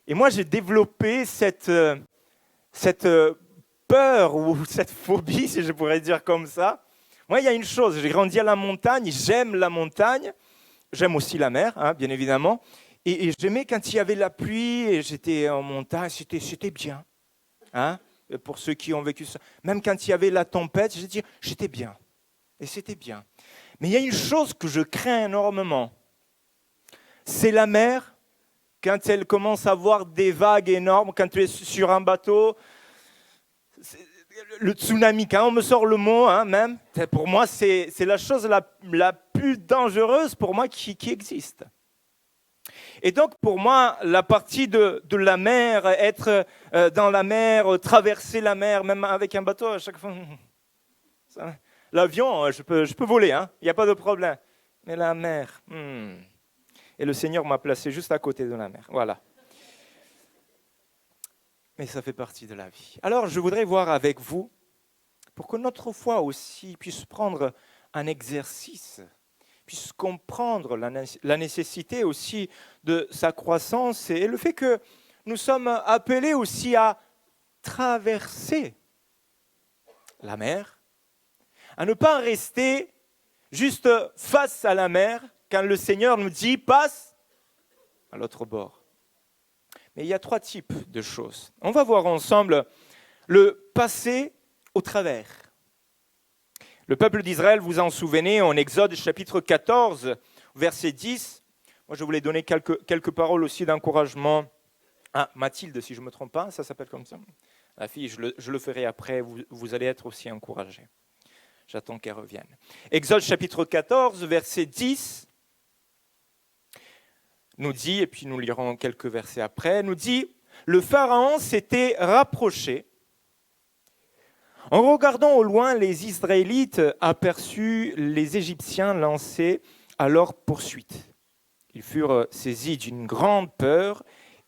Et moi j'ai développé cette peur ou cette phobie, si je pourrais dire comme ça. Moi, il y a une chose, j'ai grandi à la montagne, j'aime la montagne, j'aime aussi la mer, bien évidemment, et j'aimais quand il y avait la pluie et j'étais en montagne, c'était bien. Pour ceux qui ont vécu ça. Même quand il y avait la tempête, j'étais bien, et c'était bien. Mais il y a une chose que je crains énormément, c'est la mer, quand elle commence à avoir des vagues énormes, quand tu es sur un bateau, le tsunami, quand on me sort le mot, même, pour moi, c'est la chose la plus dangereuse pour moi qui existe. Et donc, pour moi, la partie de la mer, être dans la mer, traverser la mer, même avec un bateau, à chaque fois, l'avion, je peux voler, il n'y a pas de problème. Mais la mer, Et le Seigneur m'a placé juste à côté de la mer, voilà. Mais ça fait partie de la vie. Alors, je voudrais voir avec vous, pour que notre foi aussi puisse prendre un exercice, puisse comprendre la nécessité aussi de sa croissance et le fait que nous sommes appelés aussi à traverser la mer, à ne pas rester juste face à la mer quand le Seigneur nous dit « passe à l'autre bord ». Mais il y a 3 types de choses. On va voir ensemble le passer au travers. Le peuple d'Israël, vous en souvenez, en Exode chapitre 14, verset 10. Moi, je voulais donner quelques paroles aussi d'encouragement à Mathilde, si je ne me trompe pas, ça s'appelle comme ça. La fille, je le ferai après, vous allez être aussi encouragés. J'attends qu'elle revienne. Exode chapitre 14, verset 10. Nous dit, et puis nous lirons quelques versets après, nous dit « Le Pharaon s'était rapproché. En regardant au loin, les Israélites aperçurent les Égyptiens lancer à leur poursuite. Ils furent saisis d'une grande peur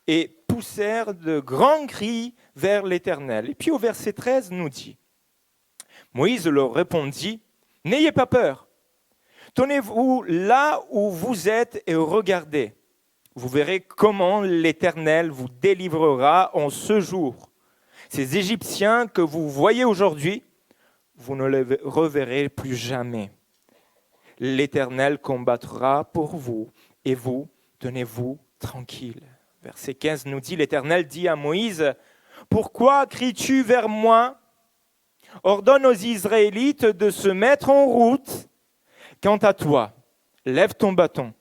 et poussèrent de grands cris vers l'Éternel. » Et puis au verset 13, nous dit « Moïse leur répondit, « N'ayez pas peur, tenez-vous là où vous êtes et regardez. Vous verrez comment l'Éternel vous délivrera en ce jour. Ces Égyptiens que vous voyez aujourd'hui, vous ne les reverrez plus jamais. L'Éternel combattra pour vous et vous, tenez-vous tranquille. » Verset 15 nous dit, l'Éternel dit à Moïse, « Pourquoi cries-tu vers moi ? Ordonne aux Israélites de se mettre en route. Quant à toi, lève ton bâton.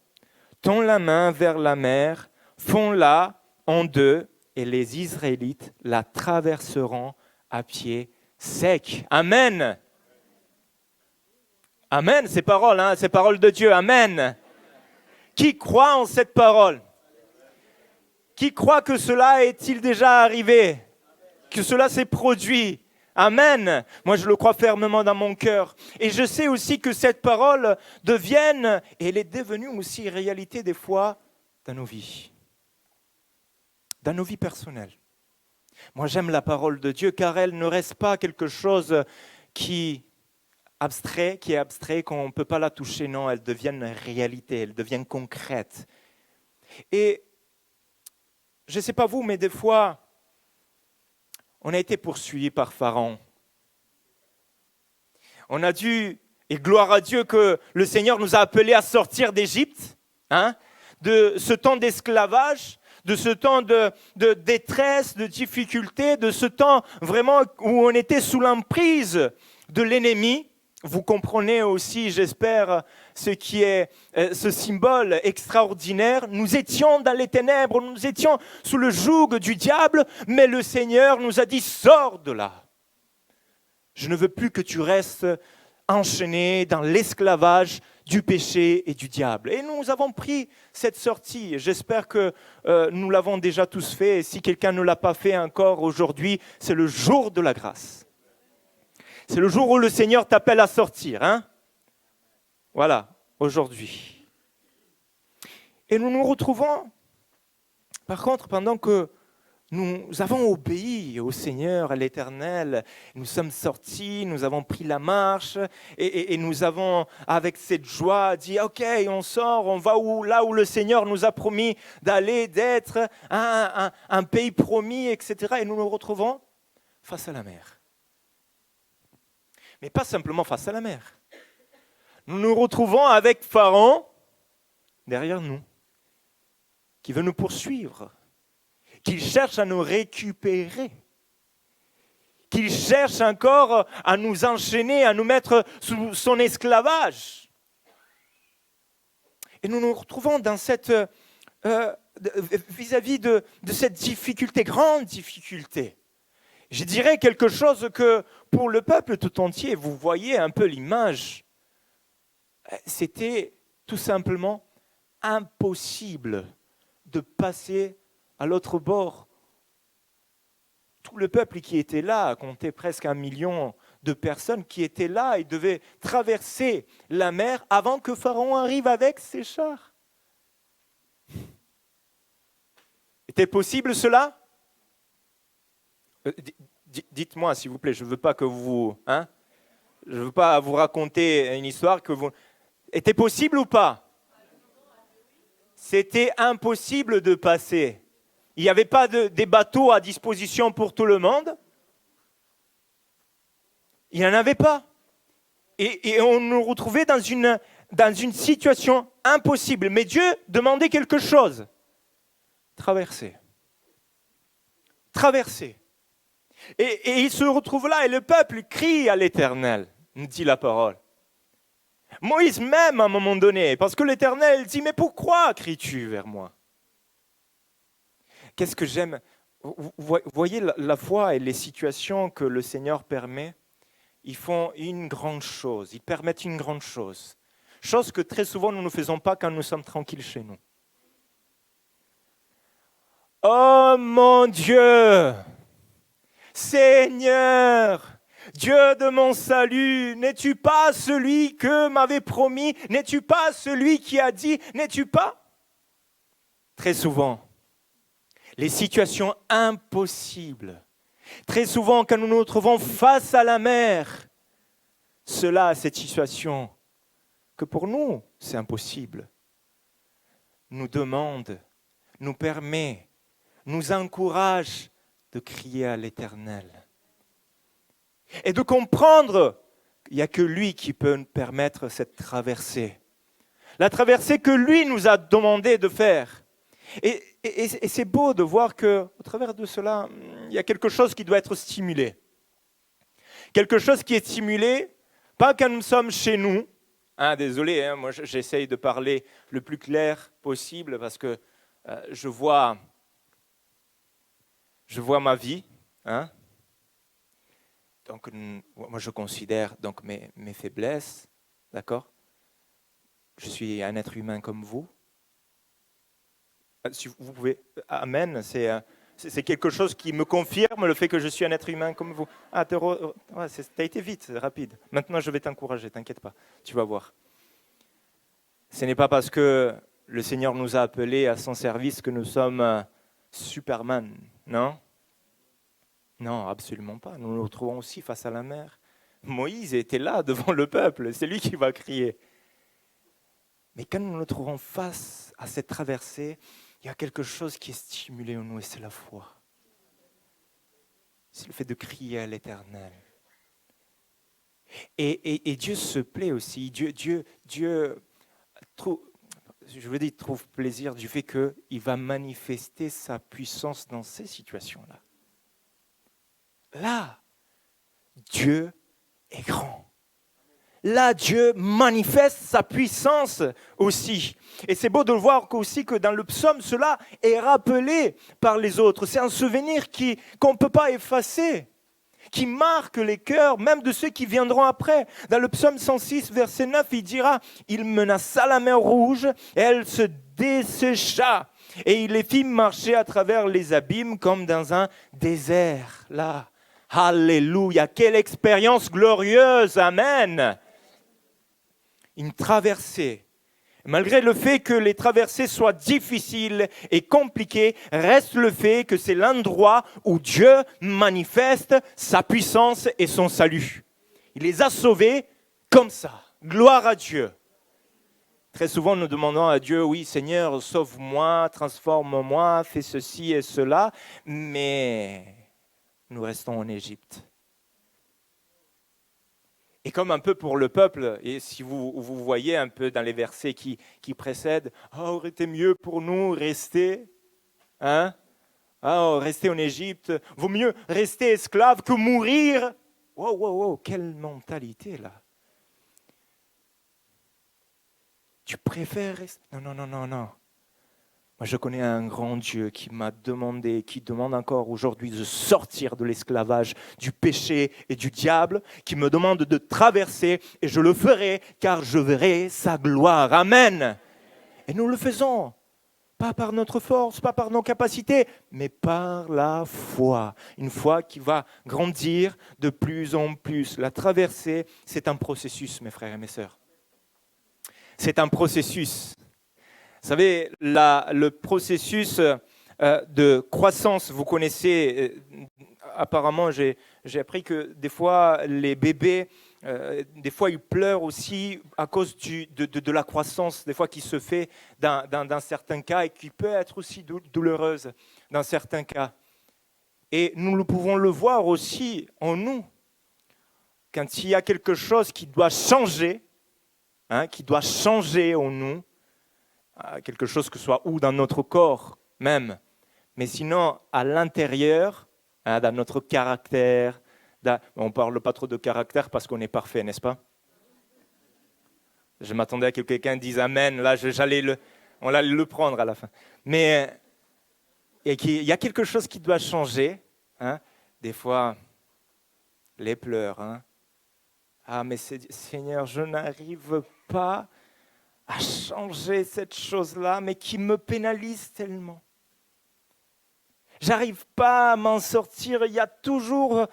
Tends la main vers la mer, fonds-la en 2, et les Israélites la traverseront à pied sec. » Amen. Amen, ces paroles, ces paroles de Dieu. Amen. Qui croit en cette parole? Qui croit que cela est-il déjà arrivé? Que cela s'est produit? Amen. Moi, je le crois fermement dans mon cœur. Et je sais aussi que cette parole devienne, et elle est devenue aussi réalité des fois dans nos vies. Dans nos vies personnelles. Moi, j'aime la parole de Dieu car elle ne reste pas quelque chose qui est abstrait, qu'on ne peut pas la toucher. Non, elle devient une réalité, elle devient concrète. Et je ne sais pas vous, mais des fois, on a été poursuivis par Pharaon. On a dû, et gloire à Dieu que le Seigneur nous a appelés à sortir d'Égypte, de ce temps d'esclavage, de ce temps de détresse, de difficulté, de ce temps vraiment où on était sous l'emprise de l'ennemi. Vous comprenez aussi, j'espère, ce qui est ce symbole extraordinaire. Nous étions dans les ténèbres, nous étions sous le joug du diable, mais le Seigneur nous a dit, sors de là. Je ne veux plus que tu restes enchaîné dans l'esclavage du péché et du diable. Et nous avons pris cette sortie. J'espère que nous l'avons déjà tous fait. Et si quelqu'un ne l'a pas fait encore aujourd'hui, c'est le jour de la grâce. C'est le jour où le Seigneur t'appelle à sortir. Hein? Voilà, aujourd'hui. Et nous nous retrouvons, par contre, pendant que nous avons obéi au Seigneur, à l'Éternel, nous sommes sortis, nous avons pris la marche et nous avons, avec cette joie, dit « Ok, on sort, on va là où le Seigneur nous a promis d'aller, d'être un pays promis, etc. » Et nous nous retrouvons face à la mer. Mais pas simplement face à la mer. Nous nous retrouvons avec Pharaon derrière nous, qui veut nous poursuivre, qui cherche à nous récupérer, qui cherche encore à nous enchaîner, à nous mettre sous son esclavage. Et nous nous retrouvons dans cette, vis-à-vis de cette difficulté, grande difficulté. Je dirais quelque chose que pour le peuple tout entier, vous voyez un peu l'image, c'était tout simplement impossible de passer à l'autre bord. Tout le peuple qui était là, comptait presque 1 million de personnes qui étaient là et devaient traverser la mer avant que Pharaon arrive avec ses chars. Était possible cela ? Dites-moi s'il vous plaît, je ne veux pas que vous... je ne veux pas vous raconter une histoire que vous... Était possible ou pas ? C'était impossible de passer. Il n'y avait pas des bateaux à disposition pour tout le monde. Il n'y en avait pas. Et on nous retrouvait dans une situation impossible. Mais Dieu demandait quelque chose. Traverser. Traverser. Et il se retrouve là et le peuple crie à l'Éternel, nous dit la parole. Moïse même à un moment donné, parce que l'Éternel dit « Mais pourquoi cries-tu vers moi ?» Qu'est-ce que j'aime ? Vous voyez la foi et les situations que le Seigneur permet, ils font une grande chose, ils permettent une grande chose. Chose que très souvent nous ne faisons pas quand nous sommes tranquilles chez nous. Oh mon Dieu ! Seigneur, Dieu de mon salut, n'es-tu pas celui que m'avait promis? N'es-tu pas celui qui a dit? N'es-tu pas? Très souvent, les situations impossibles, très souvent quand nous nous trouvons face à la mer, cette situation que pour nous c'est impossible, nous demande, nous permet, nous encourage de crier à l'Éternel et de comprendre qu'il n'y a que lui qui peut nous permettre cette traversée. La traversée que lui nous a demandé de faire. Et c'est beau de voir qu'au travers de cela, il y a quelque chose qui doit être stimulé. Quelque chose qui est stimulé, pas quand nous sommes chez nous. Désolé, moi j'essaye de parler le plus clair possible parce que je vois ma vie. Donc, moi je considère donc mes faiblesses, d'accord ? Je suis un être humain comme vous. Si vous pouvez, amen, c'est quelque chose qui me confirme le fait que je suis un être humain comme vous. T'as été vite, rapide. Maintenant, je vais t'encourager, t'inquiète pas, tu vas voir. Ce n'est pas parce que le Seigneur nous a appelés à son service que nous sommes Superman, non ? Non, absolument pas. Nous nous retrouvons aussi face à la mer. Moïse était là devant le peuple, c'est lui qui va crier. Mais quand nous nous trouvons face à cette traversée, il y a quelque chose qui est stimulé en nous et c'est la foi. C'est le fait de crier à l'Éternel. Et Dieu se plaît aussi. Dieu trouve, je veux dire, il trouve plaisir du fait qu'il va manifester sa puissance dans ces situations-là. Là, Dieu est grand. Là, Dieu manifeste sa puissance aussi. Et c'est beau de voir aussi que dans le psaume, cela est rappelé par les autres. C'est un souvenir qu'on ne peut pas effacer, qui marque les cœurs, même de ceux qui viendront après. Dans le psaume 106, verset 9, il dira « Il menaça la mer rouge, et elle se dessécha, et il les fit marcher à travers les abîmes comme dans un désert. » Là, alléluia, quelle expérience glorieuse, amen. Une traversée. Malgré le fait que les traversées soient difficiles et compliquées, reste le fait que c'est l'endroit où Dieu manifeste sa puissance et son salut. Il les a sauvés comme ça. Gloire à Dieu. Très souvent, nous demandons à Dieu, oui Seigneur, sauve-moi, transforme-moi, fais ceci et cela, mais nous restons en Égypte. Et comme un peu pour le peuple, et si vous voyez un peu dans les versets qui précèdent, « Oh, aurait été mieux pour nous rester, hein? Oh, rester en Égypte, vaut mieux rester esclave que mourir. » Wow, quelle mentalité là. Tu préfères rester... Non. Moi, je connais un grand Dieu qui m'a demandé, qui demande encore aujourd'hui de sortir de l'esclavage, du péché et du diable, qui me demande de traverser, et je le ferai, car je verrai sa gloire. Amen. Et nous le faisons, pas par notre force, pas par nos capacités, mais par la foi. Une foi qui va grandir de plus en plus. La traversée, c'est un processus, mes frères et mes sœurs. C'est un processus. Vous savez, le processus de croissance, vous connaissez, apparemment j'ai appris que des fois les bébés, des fois ils pleurent aussi à cause de la croissance, des fois qui se fait dans certains cas et qui peut être aussi douloureuse dans certains cas. Et nous pouvons le voir aussi en nous, quand il y a quelque chose qui doit changer en nous, quelque chose que ce soit ou dans notre corps même, mais sinon à l'intérieur, dans notre caractère. On ne parle pas trop de caractère parce qu'on est parfait, n'est-ce pas? Je m'attendais à que quelqu'un dise Amen, là on allait le prendre à la fin. Mais il y a quelque chose qui doit changer. Des fois, les pleurs. Ah mais Seigneur, je n'arrive pas à changer cette chose-là, mais qui me pénalise tellement. J'arrive pas à m'en sortir, il y a toujours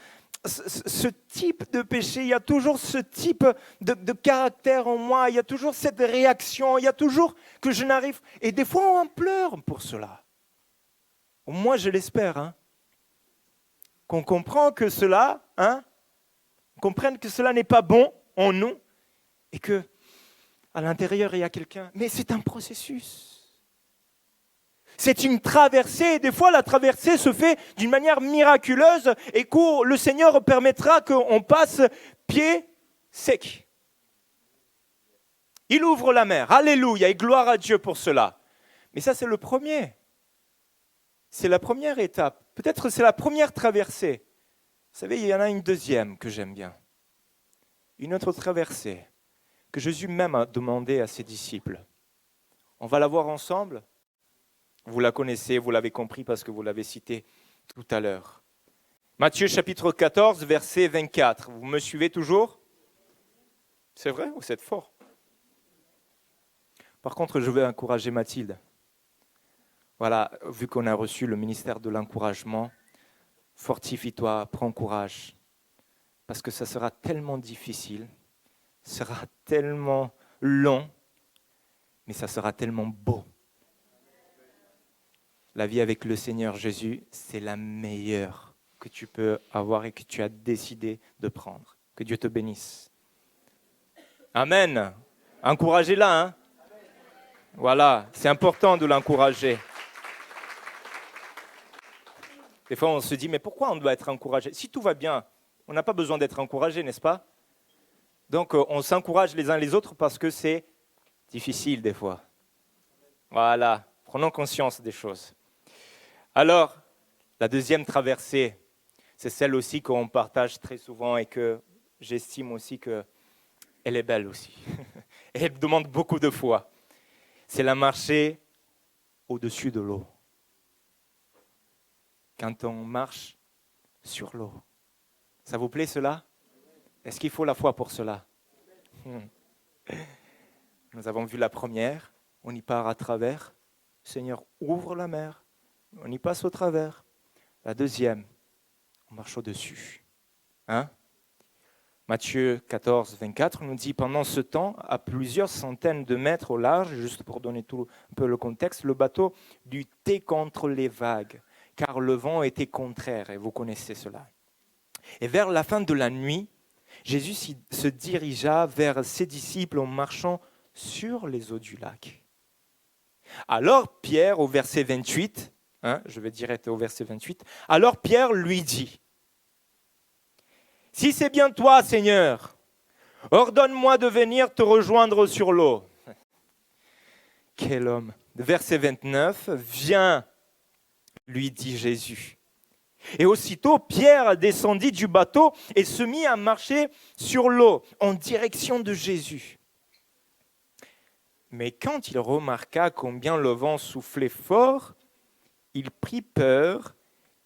ce type de péché, il y a toujours ce type de caractère en moi, il y a toujours cette réaction, il y a toujours que je n'arrive... Et des fois, on en pleure pour cela. Moi, je l'espère, qu'on comprend que cela, comprenne que cela n'est pas bon en nous, et que à l'intérieur, il y a quelqu'un. Mais c'est un processus. C'est une traversée. Des fois, la traversée se fait d'une manière miraculeuse et que le Seigneur permettra qu'on passe pied sec. Il ouvre la mer. Alléluia et gloire à Dieu pour cela. Mais ça, c'est le premier. C'est la première étape. Peut-être c'est la première traversée. Vous savez, il y en a une deuxième que j'aime bien. Une autre traversée que Jésus même a demandé à ses disciples. On va la voir ensemble. Vous la connaissez, vous l'avez compris parce que vous l'avez cité tout à l'heure. Matthieu chapitre 14, verset 24. Vous me suivez toujours? C'est vrai, vous êtes fort. Par contre, je veux encourager Mathilde. Voilà, vu qu'on a reçu le ministère de l'encouragement, fortifie-toi, prends courage. Parce que ça sera tellement difficile, sera tellement long, mais ça sera tellement beau. La vie avec le Seigneur Jésus, c'est la meilleure que tu peux avoir et que tu as décidé de prendre. Que Dieu te bénisse. Amen. Encouragez-la. Voilà, c'est important de l'encourager. Des fois, on se dit, mais pourquoi on doit être encouragé? Si tout va bien, on n'a pas besoin d'être encouragé, n'est-ce pas? Donc, on s'encourage les uns les autres parce que c'est difficile des fois. Voilà, prenons conscience des choses. Alors, la deuxième traversée, c'est celle aussi qu'on partage très souvent et que j'estime aussi qu'elle est belle aussi. Elle demande beaucoup de foi. C'est la marcher au-dessus de l'eau. Quand on marche sur l'eau. Ça vous plaît cela? Est-ce qu'il faut la foi pour cela? Nous avons vu la première, on y part à travers. Le Seigneur ouvre la mer, on y passe au travers. La deuxième, on marche au-dessus. Hein? Matthieu 14, 24 nous dit, pendant ce temps, à plusieurs centaines de mètres au large, juste pour donner tout un peu le contexte, le bateau luttait contre les vagues, car le vent était contraire, et vous connaissez cela. Et vers la fin de la nuit, Jésus se dirigea vers ses disciples en marchant sur les eaux du lac. Alors Pierre, au verset 28, je vais direct au verset 28, alors Pierre lui dit, « Si c'est bien toi, Seigneur, ordonne-moi de venir te rejoindre sur l'eau. » Quel homme! Verset 29, « Viens, lui dit Jésus. » Et aussitôt, Pierre descendit du bateau et se mit à marcher sur l'eau en direction de Jésus. Mais quand il remarqua combien le vent soufflait fort, il prit peur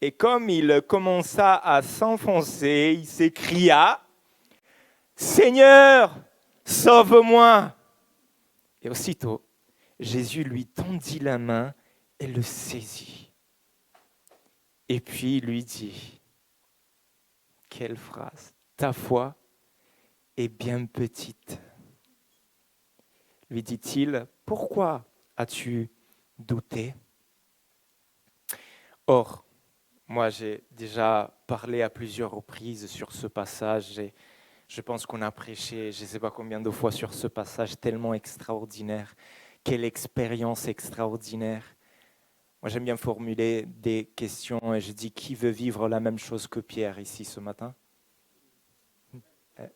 et comme il commença à s'enfoncer, il s'écria « Seigneur, sauve-moi !» Et aussitôt, Jésus lui tendit la main et le saisit. Et puis il lui dit, quelle phrase, ta foi est bien petite. Lui dit-il, pourquoi as-tu douté? Or, moi j'ai déjà parlé à plusieurs reprises sur ce passage et je pense qu'on a prêché je ne sais pas combien de fois sur ce passage tellement extraordinaire. Quelle expérience extraordinaire. Moi, j'aime bien formuler des questions et je dis qui veut vivre la même chose que Pierre ici ce matin?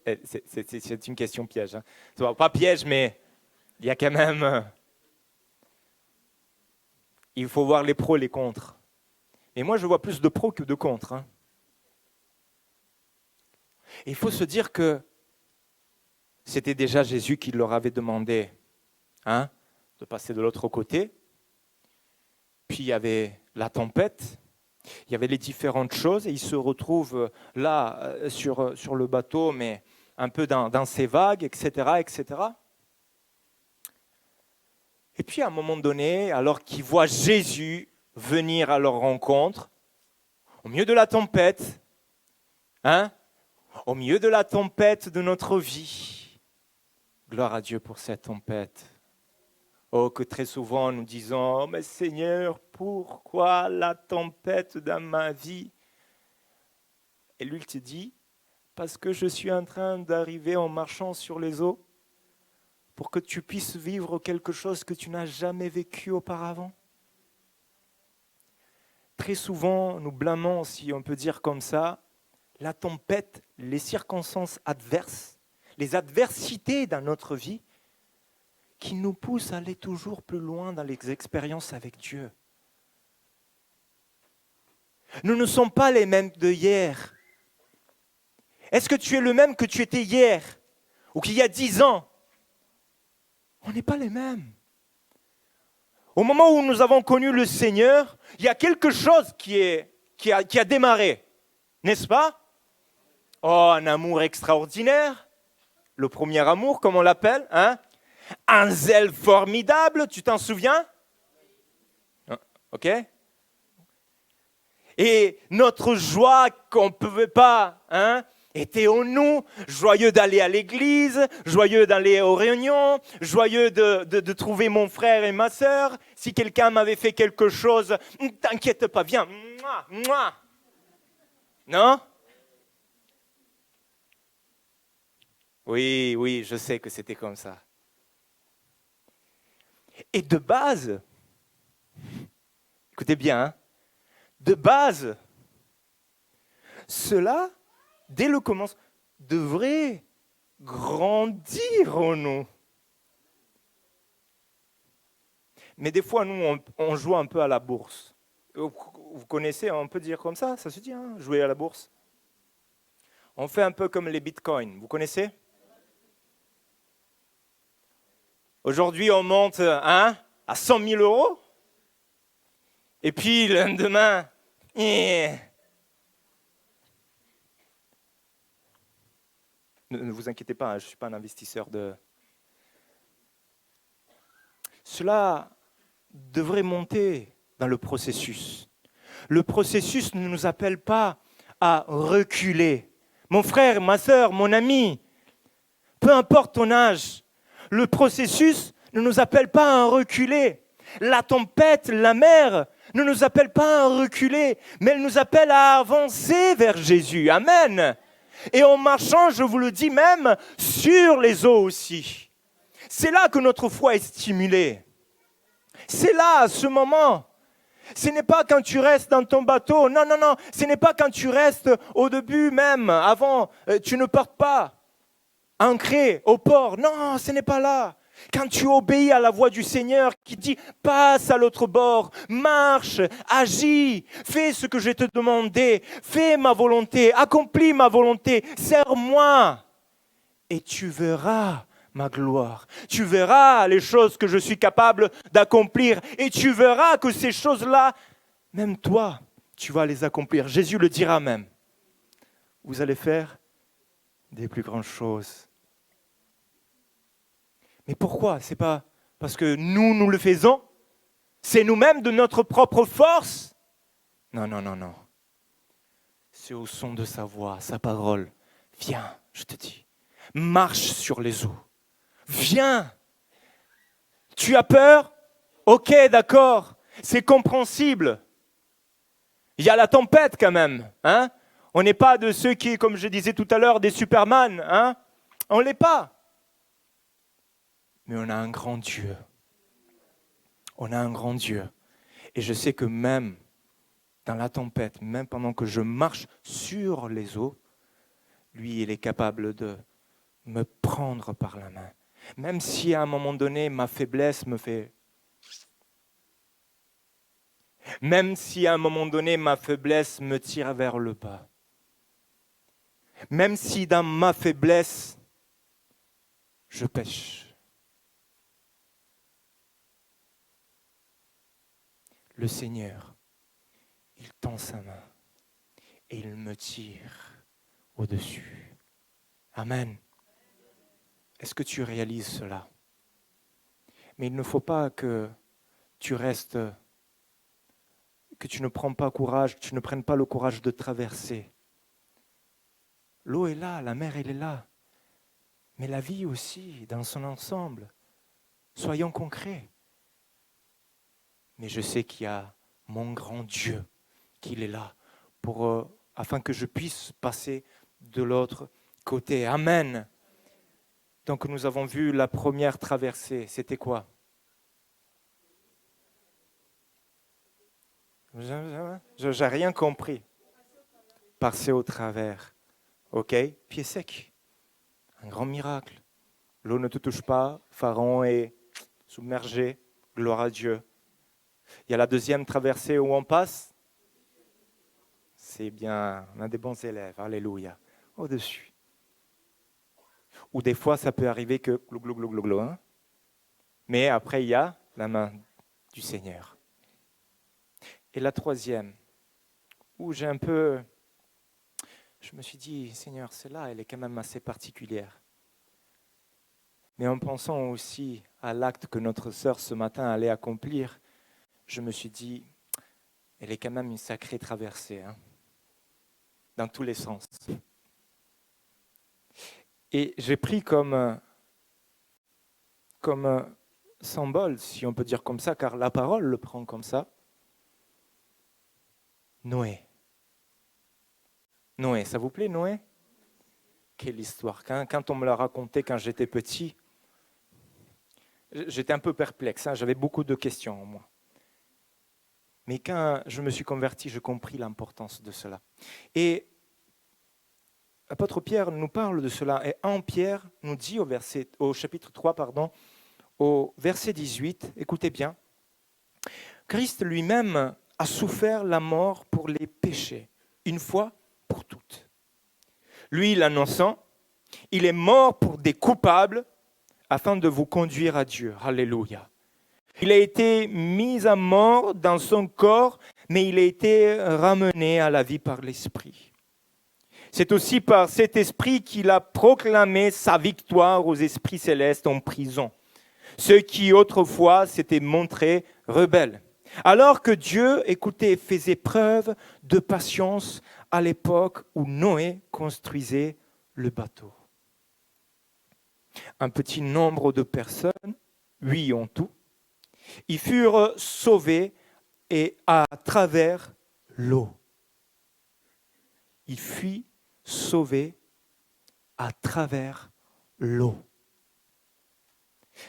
C'est une question piège. Hein. Pas piège, mais il y a quand même... Il faut voir les pros et les contre. Et moi, je vois plus de pros que de contre. Hein. Et il faut se dire que c'était déjà Jésus qui leur avait demandé de passer de l'autre côté. Puis il y avait la tempête, il y avait les différentes choses et ils se retrouvent là sur le bateau, mais un peu dans ces vagues, etc., etc. Et puis à un moment donné, alors qu'ils voient Jésus venir à leur rencontre, au milieu de la tempête, au milieu de la tempête de notre vie, gloire à Dieu pour cette tempête. Oh, que très souvent nous disons, oh, mais Seigneur, pourquoi la tempête dans ma vie? Et lui, il te dit, parce que je suis en train d'arriver en marchant sur les eaux pour que tu puisses vivre quelque chose que tu n'as jamais vécu auparavant. Très souvent, nous blâmons, si on peut dire comme ça, la tempête, les circonstances adverses, les adversités dans notre vie, qui nous pousse à aller toujours plus loin dans les expériences avec Dieu. Nous ne sommes pas les mêmes de hier. Est-ce que tu es le même que tu étais hier ou qu'il y a 10 ans? On n'est pas les mêmes. Au moment où nous avons connu le Seigneur, il y a quelque chose qui a démarré, n'est-ce pas? Oh, un amour extraordinaire, le premier amour, comme on l'appelle, un zèle formidable, tu t'en souviens? Ok? Et notre joie qu'on ne pouvait pas, était en nous, joyeux d'aller à l'église, joyeux d'aller aux réunions, joyeux de trouver mon frère et ma sœur. Si quelqu'un m'avait fait quelque chose, t'inquiète pas, viens. Non? Oui, je sais que c'était comme ça. Et de base, écoutez bien, de base, cela, dès le commencement, devrait grandir en nous. Mais des fois, nous, on joue un peu à la bourse. Vous connaissez, on peut dire comme ça se dit, hein, jouer à la bourse. On fait un peu comme les bitcoins, vous connaissez? Aujourd'hui, on monte à 100 000 euros. Et puis, le lendemain, ne vous inquiétez pas, je ne suis pas un investisseur de... Cela devrait monter dans le processus. Le processus ne nous appelle pas à reculer. Mon frère, ma sœur, mon ami, peu importe ton âge, le processus ne nous appelle pas à reculer. La tempête, la mer ne nous appelle pas à reculer, mais elle nous appelle à avancer vers Jésus. Amen. Et en marchant, je vous le dis même, sur les eaux aussi. C'est là que notre foi est stimulée. C'est là, à ce moment. Ce n'est pas quand tu restes dans ton bateau. Non. Ce n'est pas quand tu restes au début même, avant, tu ne portes pas ancré au port. Non, ce n'est pas là. Quand tu obéis à la voix du Seigneur qui dit « Passe à l'autre bord, marche, agis, fais ce que je t'ai demandé, fais ma volonté, accomplis ma volonté, sers-moi. Et tu verras ma gloire. Tu verras les choses que je suis capable d'accomplir. Et tu verras que ces choses-là, même toi, tu vas les accomplir. » Jésus le dira même. Vous allez faire des plus grandes choses. Mais pourquoi? Ce n'est pas parce que nous le faisons. C'est nous-mêmes de notre propre force. Non. C'est au son de sa voix, sa parole. Viens, je te dis. Marche sur les eaux. Viens. Tu as peur? Ok, d'accord. C'est compréhensible. Il y a la tempête quand même. Hein? On n'est pas de ceux qui, comme je disais tout à l'heure, des Superman. Hein? On ne l'est pas. Mais on a un grand Dieu. On a un grand Dieu. Et je sais que même dans la tempête, même pendant que je marche sur les eaux, lui, il est capable de me prendre par la main. Même si à un moment donné, ma faiblesse me fait... Même si à un moment donné, ma faiblesse me tire vers le bas. Même si dans ma faiblesse, je pêche. Le Seigneur, il tend sa main et il me tire au-dessus. Amen. Est-ce que tu réalises cela? Mais il ne faut pas que tu restes, que tu ne prends pas courage, que tu ne prennes pas le courage de traverser. L'eau est là, la mer elle est là, mais la vie aussi, dans son ensemble. Soyons concrets. Mais je sais qu'il y a mon grand Dieu, qu'il est là, afin que je puisse passer de l'autre côté. Amen. Donc nous avons vu la première traversée. C'était quoi? J'ai rien compris. Passer au travers. Ok? Pied sec. Un grand miracle. L'eau ne te touche pas. Pharaon est submergé. Gloire à Dieu. Il y a la deuxième traversée où on passe. C'est bien, on a des bons élèves, alléluia, au-dessus. Ou des fois, ça peut arriver que glou, hein? Mais après, il y a la main du Seigneur. Et la troisième, où je me suis dit, Seigneur, celle-là, elle est quand même assez particulière. Mais en pensant aussi à l'acte que notre sœur ce matin allait accomplir, je me suis dit, elle est quand même une sacrée traversée, hein, dans tous les sens. Et j'ai pris comme symbole, si on peut dire comme ça, car la parole le prend comme ça, Noé. Noé, ça vous plaît, Noé? Quelle histoire. Quand on me l'a raconté quand j'étais petit, j'étais un peu perplexe, hein, j'avais beaucoup de questions en moi. Mais quand je me suis converti, j'ai compris l'importance de cela. Et l'apôtre Pierre nous parle de cela. Et 1 Pierre nous dit au chapitre 3, au verset 18, écoutez bien, Christ lui-même a souffert la mort pour les péchés, une fois pour toutes. Lui, l'annonçant, il est mort pour des coupables afin de vous conduire à Dieu. Alléluia. Il a été mis à mort dans son corps, mais il a été ramené à la vie par l'Esprit. C'est aussi par cet Esprit qu'il a proclamé sa victoire aux esprits célestes en prison, ceux qui autrefois s'étaient montrés rebelles. Alors que Dieu, écoutez, faisait preuve de patience à l'époque où Noé construisait le bateau. Un petit nombre de personnes, 8 en tout, ils furent sauvés et à travers l'eau. Ils furent sauvés à travers l'eau.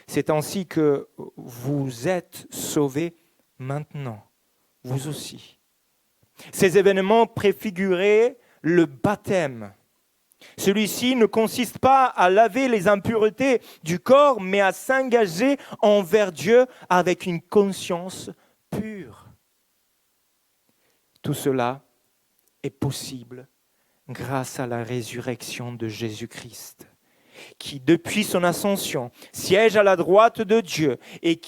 C'est ainsi que vous êtes sauvés maintenant, vous aussi. Ces événements préfiguraient le baptême. Celui-ci ne consiste pas à laver les impuretés du corps, mais à s'engager envers Dieu avec une conscience pure. Tout cela est possible grâce à la résurrection de Jésus-Christ, qui, depuis son ascension, siège à la droite de Dieu et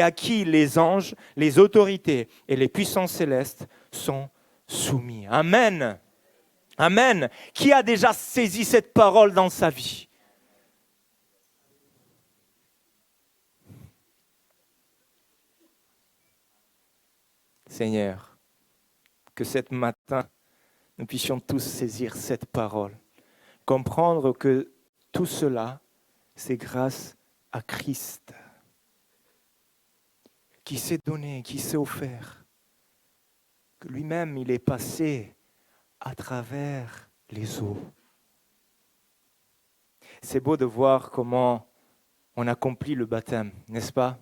à qui les anges, les autorités et les puissances célestes sont soumis. Amen. Amen. Qui a déjà saisi cette parole dans sa vie? Seigneur, que ce matin, nous puissions tous saisir cette parole, comprendre que tout cela, c'est grâce à Christ, qui s'est donné, qui s'est offert, que lui-même, il est passé à travers les eaux. C'est beau de voir comment on accomplit le baptême, n'est-ce pas?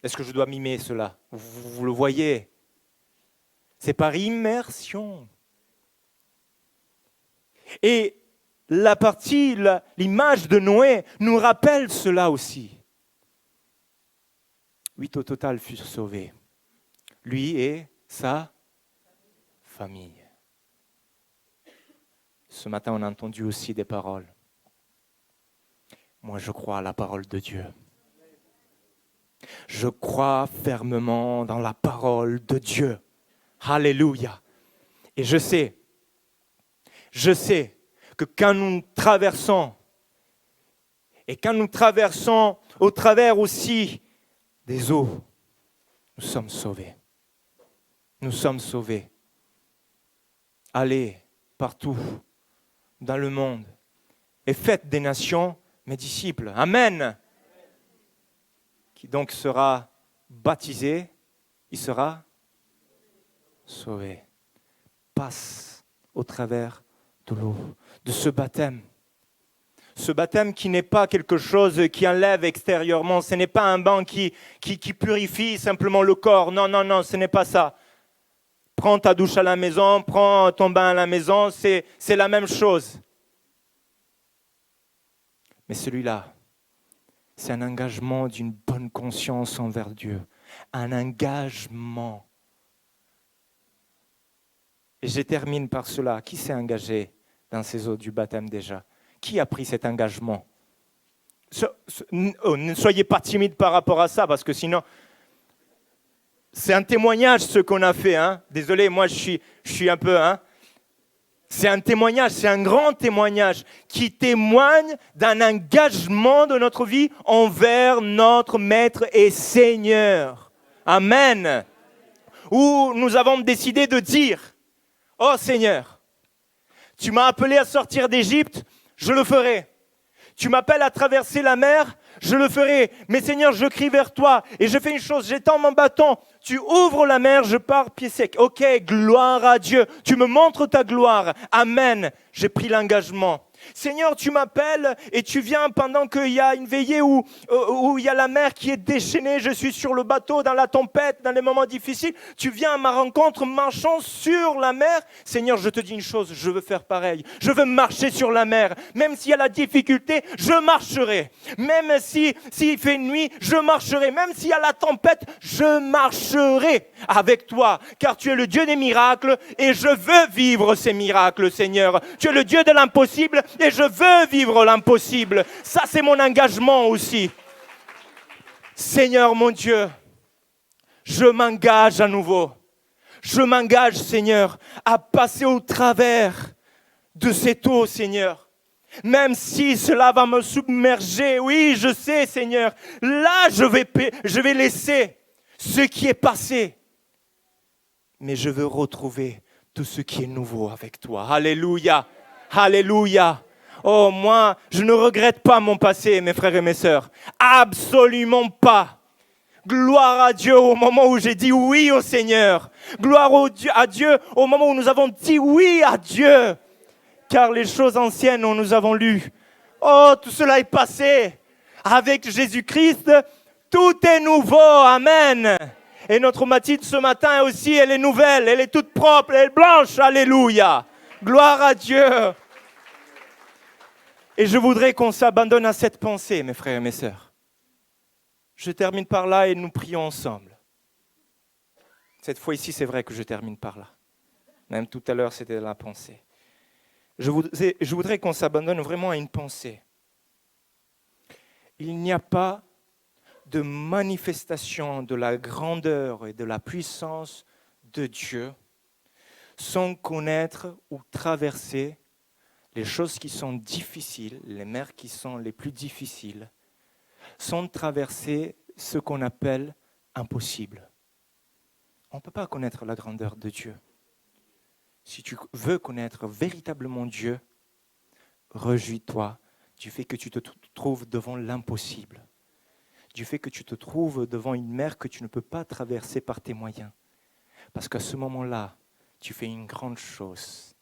Est-ce que je dois mimer cela? Vous le voyez? C'est par immersion. Et l'image de Noé nous rappelle cela aussi. 8 au total furent sauvés. Lui et sa famille. Ce matin, on a entendu aussi des paroles. Moi, je crois à la parole de Dieu. Je crois fermement dans la parole de Dieu. Alléluia. Et je sais que quand nous traversons, au travers aussi des eaux, nous sommes sauvés. Nous sommes sauvés. Allez partout dans le monde et faites des nations mes disciples. Amen. Qui donc sera baptisé, il sera sauvé. Passe au travers de l'eau, de ce baptême. Ce baptême qui n'est pas quelque chose qui enlève extérieurement, ce n'est pas un bain qui purifie simplement le corps. Non, ce n'est pas ça. Prends ta douche à la maison, prends ton bain à la maison, c'est la même chose. Mais celui-là, c'est un engagement d'une bonne conscience envers Dieu. Un engagement. Et je termine par cela. Qui s'est engagé dans ces eaux du baptême déjà? Qui a pris cet engagement? Ne soyez pas timide par rapport à ça, parce que sinon, c'est un témoignage ce qu'on a fait. Hein. Désolé, moi je suis un peu... C'est un témoignage, c'est un grand témoignage qui témoigne d'un engagement de notre vie envers notre Maître et Seigneur. Amen. Où nous avons décidé de dire, « Oh Seigneur, tu m'as appelé à sortir d'Égypte, je le ferai. Tu m'appelles à traverser la mer, je le ferai. Mais Seigneur, je crie vers toi et je fais une chose, j'étends mon bâton. Tu ouvres la mer, je pars pied sec. Ok, gloire à Dieu. Tu me montres ta gloire. Amen. J'ai pris l'engagement. Seigneur, tu m'appelles et tu viens pendant qu'il y a une veillée où il y a la mer qui est déchaînée. Je suis sur le bateau, dans la tempête, dans les moments difficiles. Tu viens à ma rencontre, marchant sur la mer. Seigneur, je te dis une chose, je veux faire pareil. Je veux marcher sur la mer. Même s'il y a la difficulté, je marcherai. Même s'il fait nuit, je marcherai. Même s'il y a la tempête, je marcherai avec toi. Car tu es le Dieu des miracles et je veux vivre ces miracles, Seigneur. Tu es le Dieu de l'impossible et je veux vivre l'impossible. Ça, c'est mon engagement aussi. Seigneur, mon Dieu, je m'engage à nouveau. Je m'engage, Seigneur, à passer au travers de cette eau, Seigneur. Même si cela va me submerger, oui, je sais, Seigneur. Là, je vais laisser ce qui est passé. Mais je veux retrouver tout ce qui est nouveau avec toi. Alléluia. Alléluia. Oh, moi, je ne regrette pas mon passé, mes frères et mes sœurs. Absolument pas. Gloire à Dieu au moment où j'ai dit oui au Seigneur. Gloire à Dieu au moment où nous avons dit oui à Dieu. Car les choses anciennes, nous avons lu. Oh, tout cela est passé. Avec Jésus-Christ, tout est nouveau. Amen. Et notre Mathilde ce matin aussi, elle est nouvelle. Elle est toute propre, elle est blanche. Alléluia. Gloire à Dieu. Et je voudrais qu'on s'abandonne à cette pensée, mes frères et mes sœurs. Je termine par là et nous prions ensemble. Cette fois-ci, c'est vrai que je termine par là. Même tout à l'heure, c'était la pensée. Je voudrais qu'on s'abandonne vraiment à une pensée. Il n'y a pas de manifestation de la grandeur et de la puissance de Dieu sans connaître ou traverser les choses qui sont difficiles, les mers qui sont les plus difficiles, sans traverser ce qu'on appelle impossible. On ne peut pas connaître la grandeur de Dieu. Si tu veux connaître véritablement Dieu, réjouis-toi du fait que tu te trouves devant l'impossible, du fait que tu te trouves devant une mer que tu ne peux pas traverser par tes moyens. Parce qu'à ce moment-là, tu fais une grande chose.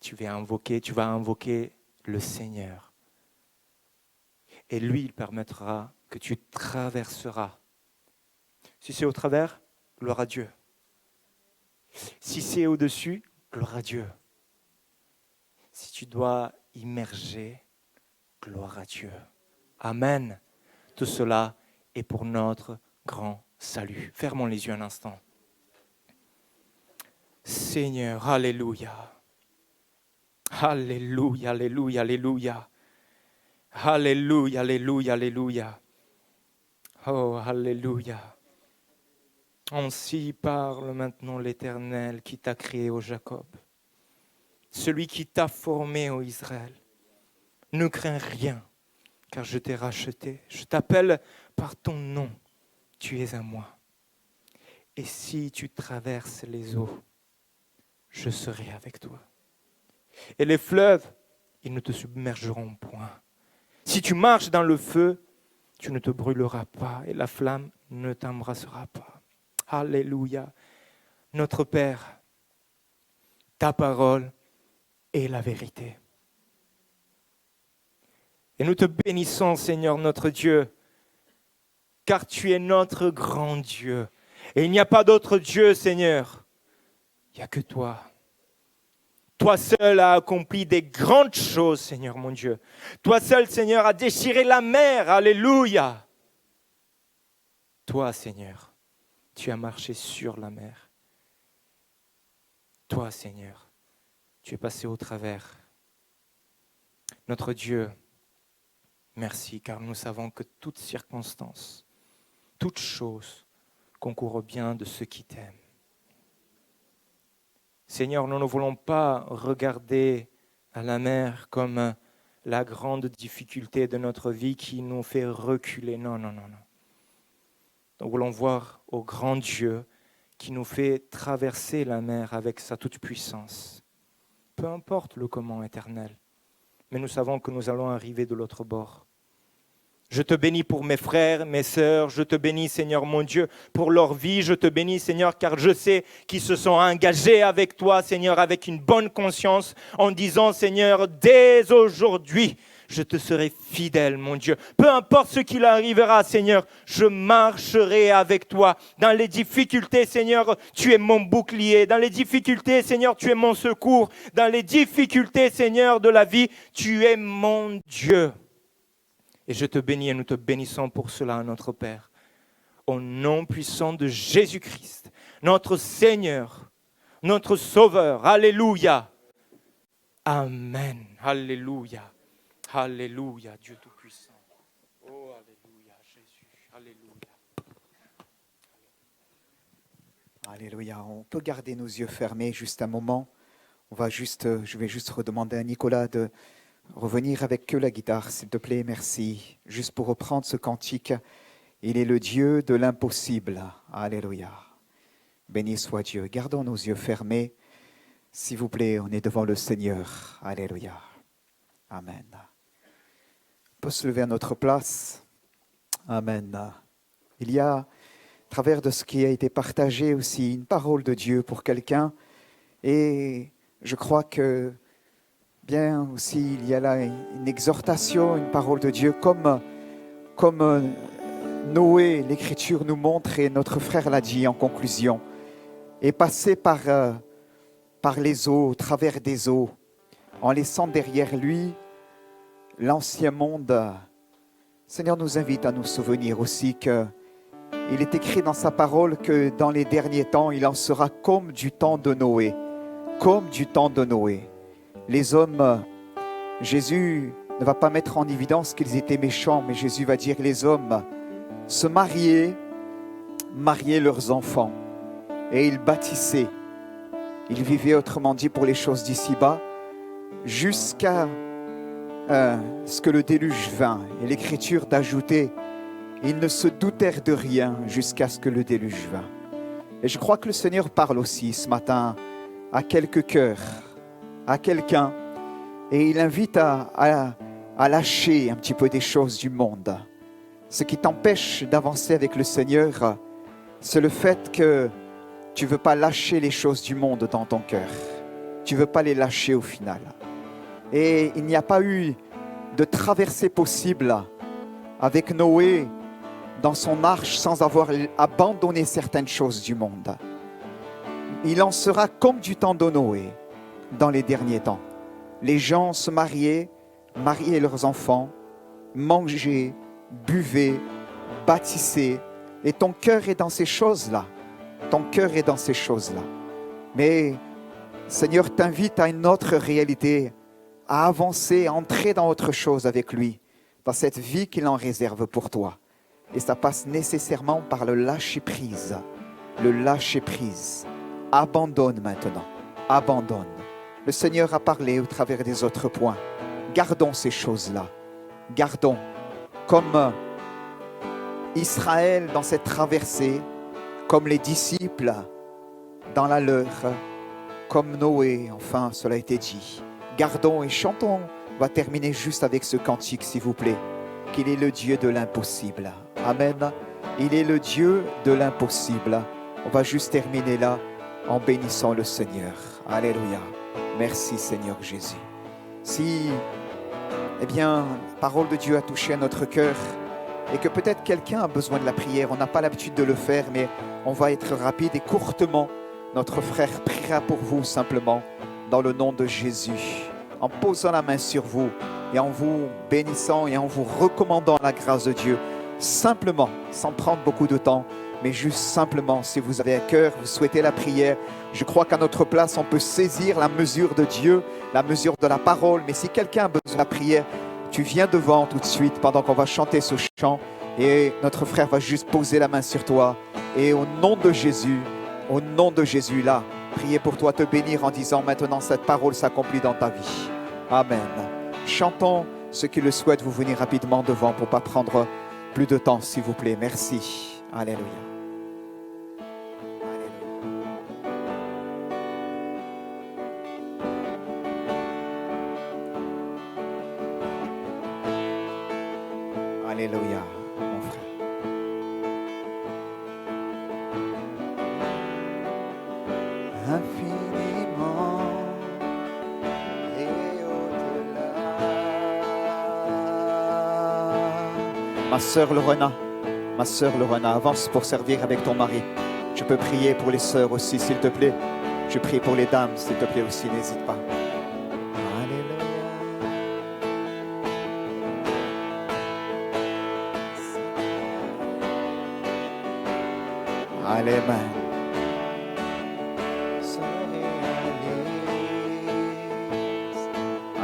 Tu vas invoquer le Seigneur. Et lui, il permettra que tu traverseras. Si c'est au travers, gloire à Dieu. Si c'est au-dessus, gloire à Dieu. Si tu dois immerger, gloire à Dieu. Amen. Tout cela est pour notre grand salut. Fermons les yeux un instant. Seigneur, alléluia. Alléluia, alléluia, alléluia. Alléluia, alléluia, alléluia. Oh, alléluia. Ainsi parle maintenant l'Éternel qui t'a créé, ô Jacob. Celui qui t'a formé, ô Israël. Ne crains rien, car je t'ai racheté. Je t'appelle par ton nom. Tu es à moi. Et si tu traverses les eaux, je serai avec toi. Et les fleuves, ils ne te submergeront point. Si tu marches dans le feu, tu ne te brûleras pas et la flamme ne t'embrassera pas. Alléluia. Notre Père, ta parole est la vérité. Et nous te bénissons, Seigneur notre Dieu, car tu es notre grand Dieu. Et il n'y a pas d'autre Dieu, Seigneur. Il n'y a que toi. Toi seul as accompli des grandes choses, Seigneur mon Dieu. Toi seul, Seigneur, as déchiré la mer. Alléluia. Toi, Seigneur, tu as marché sur la mer. Toi, Seigneur, tu es passé au travers. Notre Dieu, merci, car nous savons que toute circonstance, toute chose concourt au bien de ceux qui t'aiment. Seigneur, nous ne voulons pas regarder à la mer comme la grande difficulté de notre vie qui nous fait reculer. Non, non, non, non. Nous voulons voir au grand Dieu qui nous fait traverser la mer avec sa toute-puissance. Peu importe le comment éternel, mais nous savons que nous allons arriver de l'autre bord. Je te bénis pour mes frères, mes sœurs. Je te bénis, Seigneur mon Dieu, pour leur vie. Je te bénis, Seigneur, car je sais qu'ils se sont engagés avec toi, Seigneur, avec une bonne conscience, en disant, Seigneur, dès aujourd'hui, je te serai fidèle, mon Dieu. Peu importe ce qu'il arrivera, Seigneur, je marcherai avec toi. Dans les difficultés, Seigneur, tu es mon bouclier. Dans les difficultés, Seigneur, tu es mon secours. Dans les difficultés, Seigneur, de la vie, tu es mon Dieu. Et je te bénis et nous te bénissons pour cela, notre Père. Au nom puissant de Jésus-Christ, notre Seigneur, notre Sauveur. Alléluia. Amen. Alléluia. Alléluia, Dieu Tout-Puissant. Oh, Alléluia, Jésus. Alléluia. Alléluia. On peut garder nos yeux fermés juste un moment. Je vais juste redemander à Nicolas de revenir avec que la guitare, s'il te plaît, merci. Juste pour reprendre ce cantique. Il est le Dieu de l'impossible. Alléluia. Béni soit Dieu. Gardons nos yeux fermés. S'il vous plaît, on est devant le Seigneur. Alléluia. Amen. On peut se lever à notre place. Amen. Il y a, à travers de ce qui a été partagé aussi, une parole de Dieu pour quelqu'un. Et je crois que bien aussi, il y a là une exhortation, une parole de Dieu, comme Noé, l'Écriture nous montre, et notre frère l'a dit en conclusion, est passé par les eaux, au travers des eaux, en laissant derrière lui l'ancien monde. Seigneur nous invite à nous souvenir aussi qu'il est écrit dans sa parole que dans les derniers temps, il en sera comme du temps de Noé. Comme du temps de Noé. Les hommes, Jésus ne va pas mettre en évidence qu'ils étaient méchants, mais Jésus va dire les hommes se mariaient leurs enfants et ils bâtissaient. Ils vivaient, autrement dit, pour les choses d'ici-bas jusqu'à ce que le déluge vint. Et l'Écriture d'ajouter, ils ne se doutèrent de rien jusqu'à ce que le déluge vint. Et je crois que le Seigneur parle aussi ce matin à quelques cœurs, à quelqu'un, et il invite à lâcher un petit peu des choses du monde. Ce qui t'empêche d'avancer avec le Seigneur, c'est le fait que tu ne veux pas lâcher les choses du monde dans ton cœur. Tu ne veux pas les lâcher au final. Et il n'y a pas eu de traversée possible avec Noé dans son arche sans avoir abandonné certaines choses du monde. Il en sera comme du temps de Noé dans les derniers temps. Les gens se mariaient leurs enfants, mangeaient, buvaient, bâtissaient. Et ton cœur est dans ces choses-là. Ton cœur est dans ces choses-là. Mais Seigneur t'invite à une autre réalité, à avancer, à entrer dans autre chose avec lui, dans cette vie qu'il en réserve pour toi. Et ça passe nécessairement par le lâcher-prise. Le lâcher-prise. Abandonne maintenant. Abandonne. Le Seigneur a parlé au travers des autres points. Gardons ces choses-là. Gardons. Comme Israël dans cette traversée, comme les disciples dans la leur, comme Noé, enfin, cela a été dit. Gardons et chantons. On va terminer juste avec ce cantique, s'il vous plaît. Qu'il est le Dieu de l'impossible. Amen. Il est le Dieu de l'impossible. On va juste terminer là en bénissant le Seigneur. Alléluia. Merci Seigneur Jésus. Si, la parole de Dieu a touché à notre cœur et que peut-être quelqu'un a besoin de la prière, on n'a pas l'habitude de le faire, mais on va être rapide et courtement. Notre frère priera pour vous simplement dans le nom de Jésus, en posant la main sur vous et en vous bénissant et en vous recommandant la grâce de Dieu, simplement, sans prendre beaucoup de temps, mais juste simplement, si vous avez à cœur, vous souhaitez la prière, je crois qu'à notre place, on peut saisir la mesure de Dieu, la mesure de la parole, mais si quelqu'un a besoin de la prière, tu viens devant tout de suite pendant qu'on va chanter ce chant et notre frère va juste poser la main sur toi et au nom de Jésus, là, prier pour toi, te bénir en disant maintenant cette parole s'accomplit dans ta vie. Amen. Chantons, ceux qui le souhaitent, vous venez rapidement devant pour ne pas prendre plus de temps, s'il vous plaît. Merci. Alléluia. Alléluia. Ma sœur Lorena, avance pour servir avec ton mari. Je peux prier pour les sœurs aussi, s'il te plaît. Je prie pour les dames, s'il te plaît aussi, n'hésite pas. Alléluia. Amen.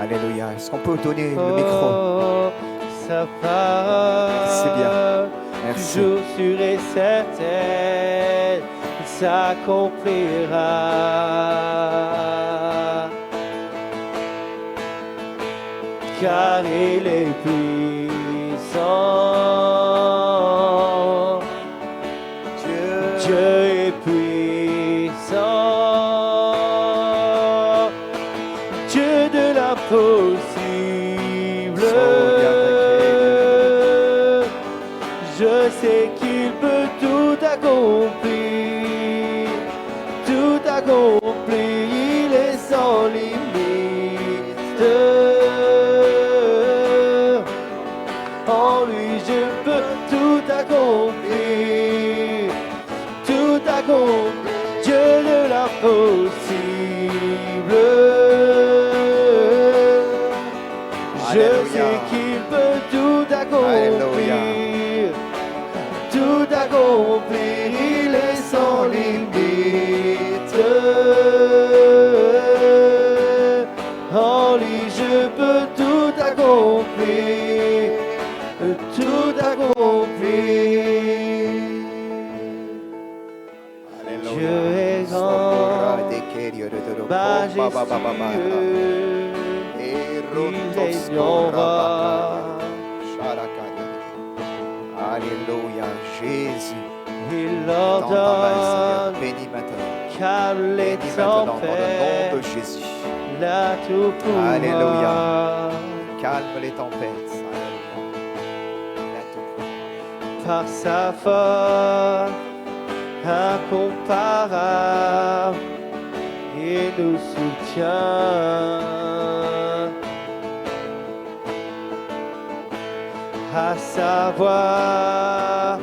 Alléluia. Est-ce qu'on peut donner le micro? Oh, sa parole, C'est bien. Merci. toujours sûre et certaine, s'accomplira. Car il est puissant. Dieu est puissant. Dieu de l'impossible. Je sais qu'il peut tout accomplir. Tout accomplir, il est sans limite. En lui je peux tout accomplir. Tout accomplir, Dieu de l'impossible. Je sais qu'il peut tout accomplir. Tout accomplir, il est sans limite. En lui je peux tout accomplir. Tout accomplir. Dieu est grand, majestueux, il régnera. Alléluia, Jésus. Il Dans ta main, Seigneur, ordonne, bénis maintenant. calme les Bénis maintenant, dans le nom tempêtes, de Jésus. la tout pouvoir. Alléluia. Calme les tempêtes. Alléluia. La tout pouvoir. Par sa force incomparable, il nous soutient. À savoir,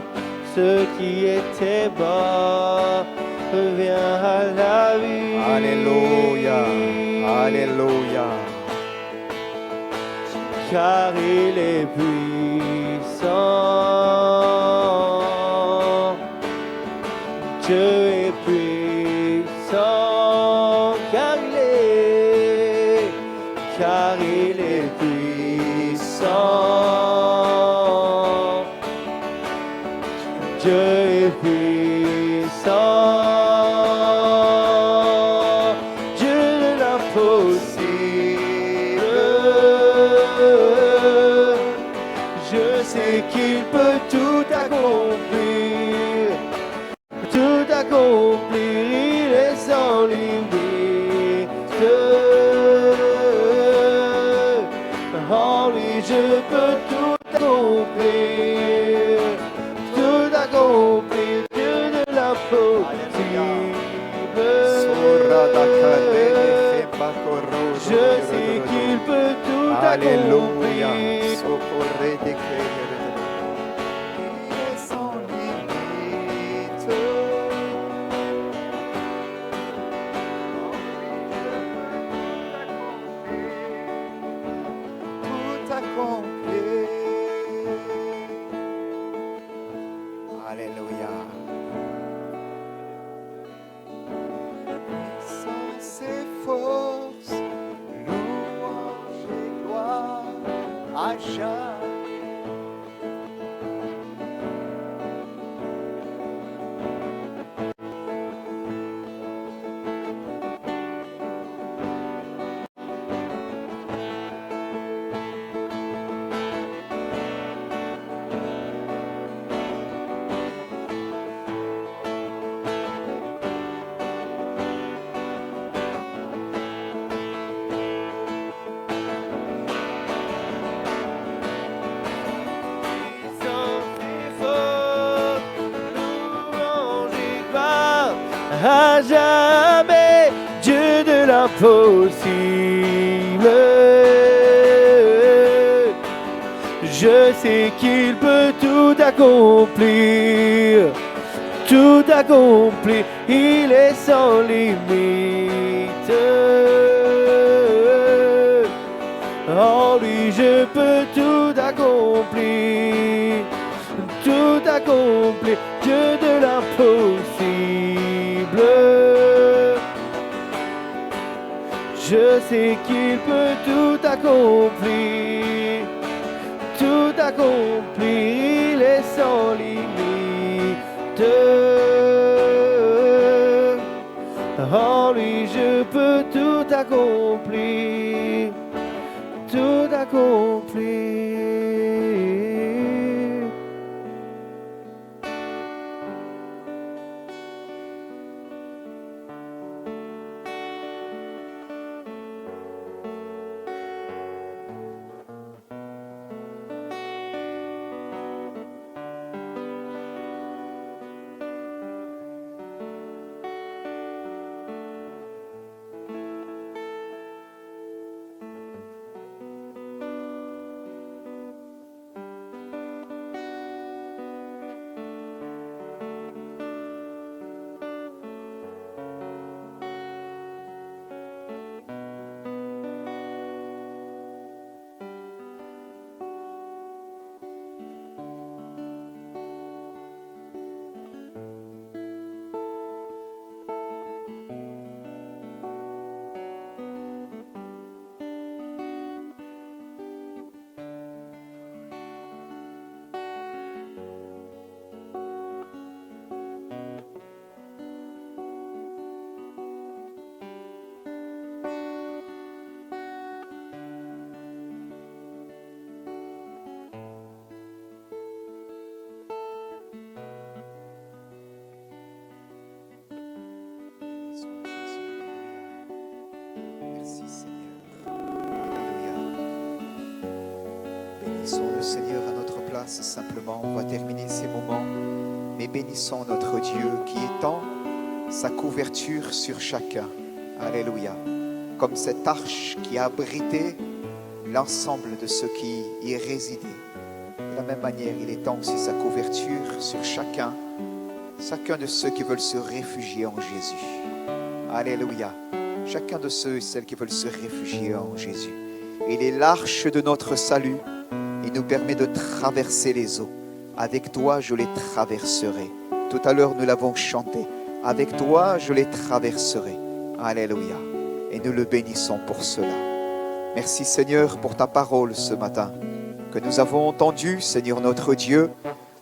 ce qui était mort revient à la vie. Alléluia. Alléluia. Car il est puissant. Dieu est puissant. Car il est puissant. Dieu est puissant. Dieu de l'impossible. Je sais qu'il peut tout accomplir. Tout accomplir, il est sans limite. En lui je peux tout accomplir. Tout accomplir, Dieu de l'impossible. Je sais qu'il peut tout Alléluia. accomplir. Socorrez des cœurs. Il est sans limite. Tout accompli. Alléluia. Puissance et force, louange et gloire à jamais. À jamais, Dieu de l'impossible. Je sais qu'il peut tout accompli, tout accompli, il est sans limite. En lui je peux tout accomplir, tout accompli, Dieu de l'impossible. Je sais qu'il peut tout accomplir, tout accomplir, il est sans limite. En lui je peux tout accomplir, tout accomplir. Merci Seigneur. Alléluia. Bénissons le Seigneur à notre place simplement. On va terminer ces moments. Mais bénissons notre Dieu qui étend sa couverture sur chacun. Alléluia. Comme cette arche qui a abrité l'ensemble de ceux qui y résidaient. De la même manière, il étend aussi sa couverture sur chacun de ceux qui veulent se réfugier en Jésus. Alléluia. Chacun de ceux et celles qui veulent se réfugier en Jésus. Il est l'arche de notre salut. Il nous permet de traverser les eaux. Avec toi, je les traverserai. Tout à l'heure, nous l'avons chanté. Avec toi, je les traverserai. Alléluia. Et nous le bénissons pour cela. Merci Seigneur pour ta parole ce matin, que nous avons entendue, Seigneur notre Dieu,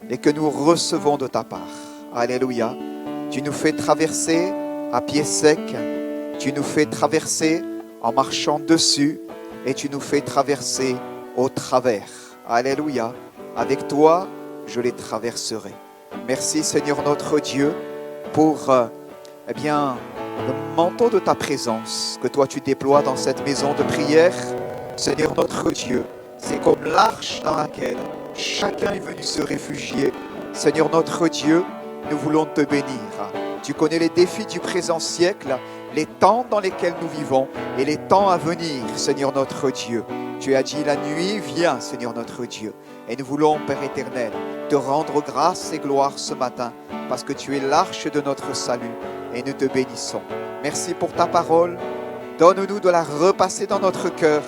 et que nous recevons de ta part. Alléluia. Tu nous fais traverser à pied sec, tu nous fais traverser en marchant dessus, et tu nous fais traverser au travers. Alléluia. Avec toi, je les traverserai. Merci Seigneur notre Dieu pour le manteau de ta présence que toi tu déploies dans cette maison de prière. Seigneur notre Dieu, c'est comme l'arche dans laquelle chacun est venu se réfugier. Seigneur notre Dieu, nous voulons te bénir. Tu connais les défis du présent siècle, les temps dans lesquels nous vivons et les temps à venir, Seigneur notre Dieu. Tu as dit la nuit vient, Seigneur notre Dieu. Et nous voulons, Père éternel, te rendre grâce et gloire ce matin parce que tu es l'arche de notre salut et nous te bénissons. Merci pour ta parole. Donne-nous de la repasser dans notre cœur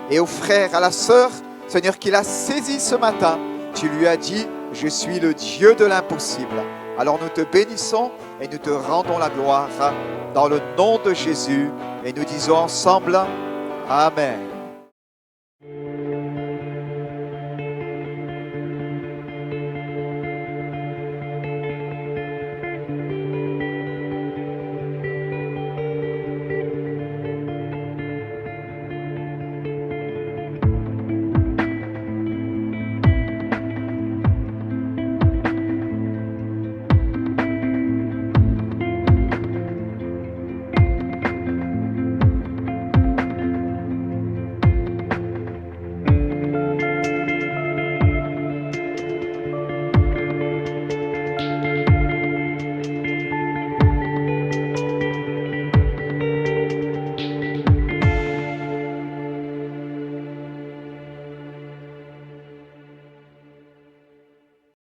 et aux frères, à la sœur, Seigneur, qui l'a saisi ce matin. Tu lui as dit, je suis le Dieu de l'impossible. Alors nous te bénissons et nous te rendons la gloire dans le nom de Jésus. Et nous disons ensemble, Amen.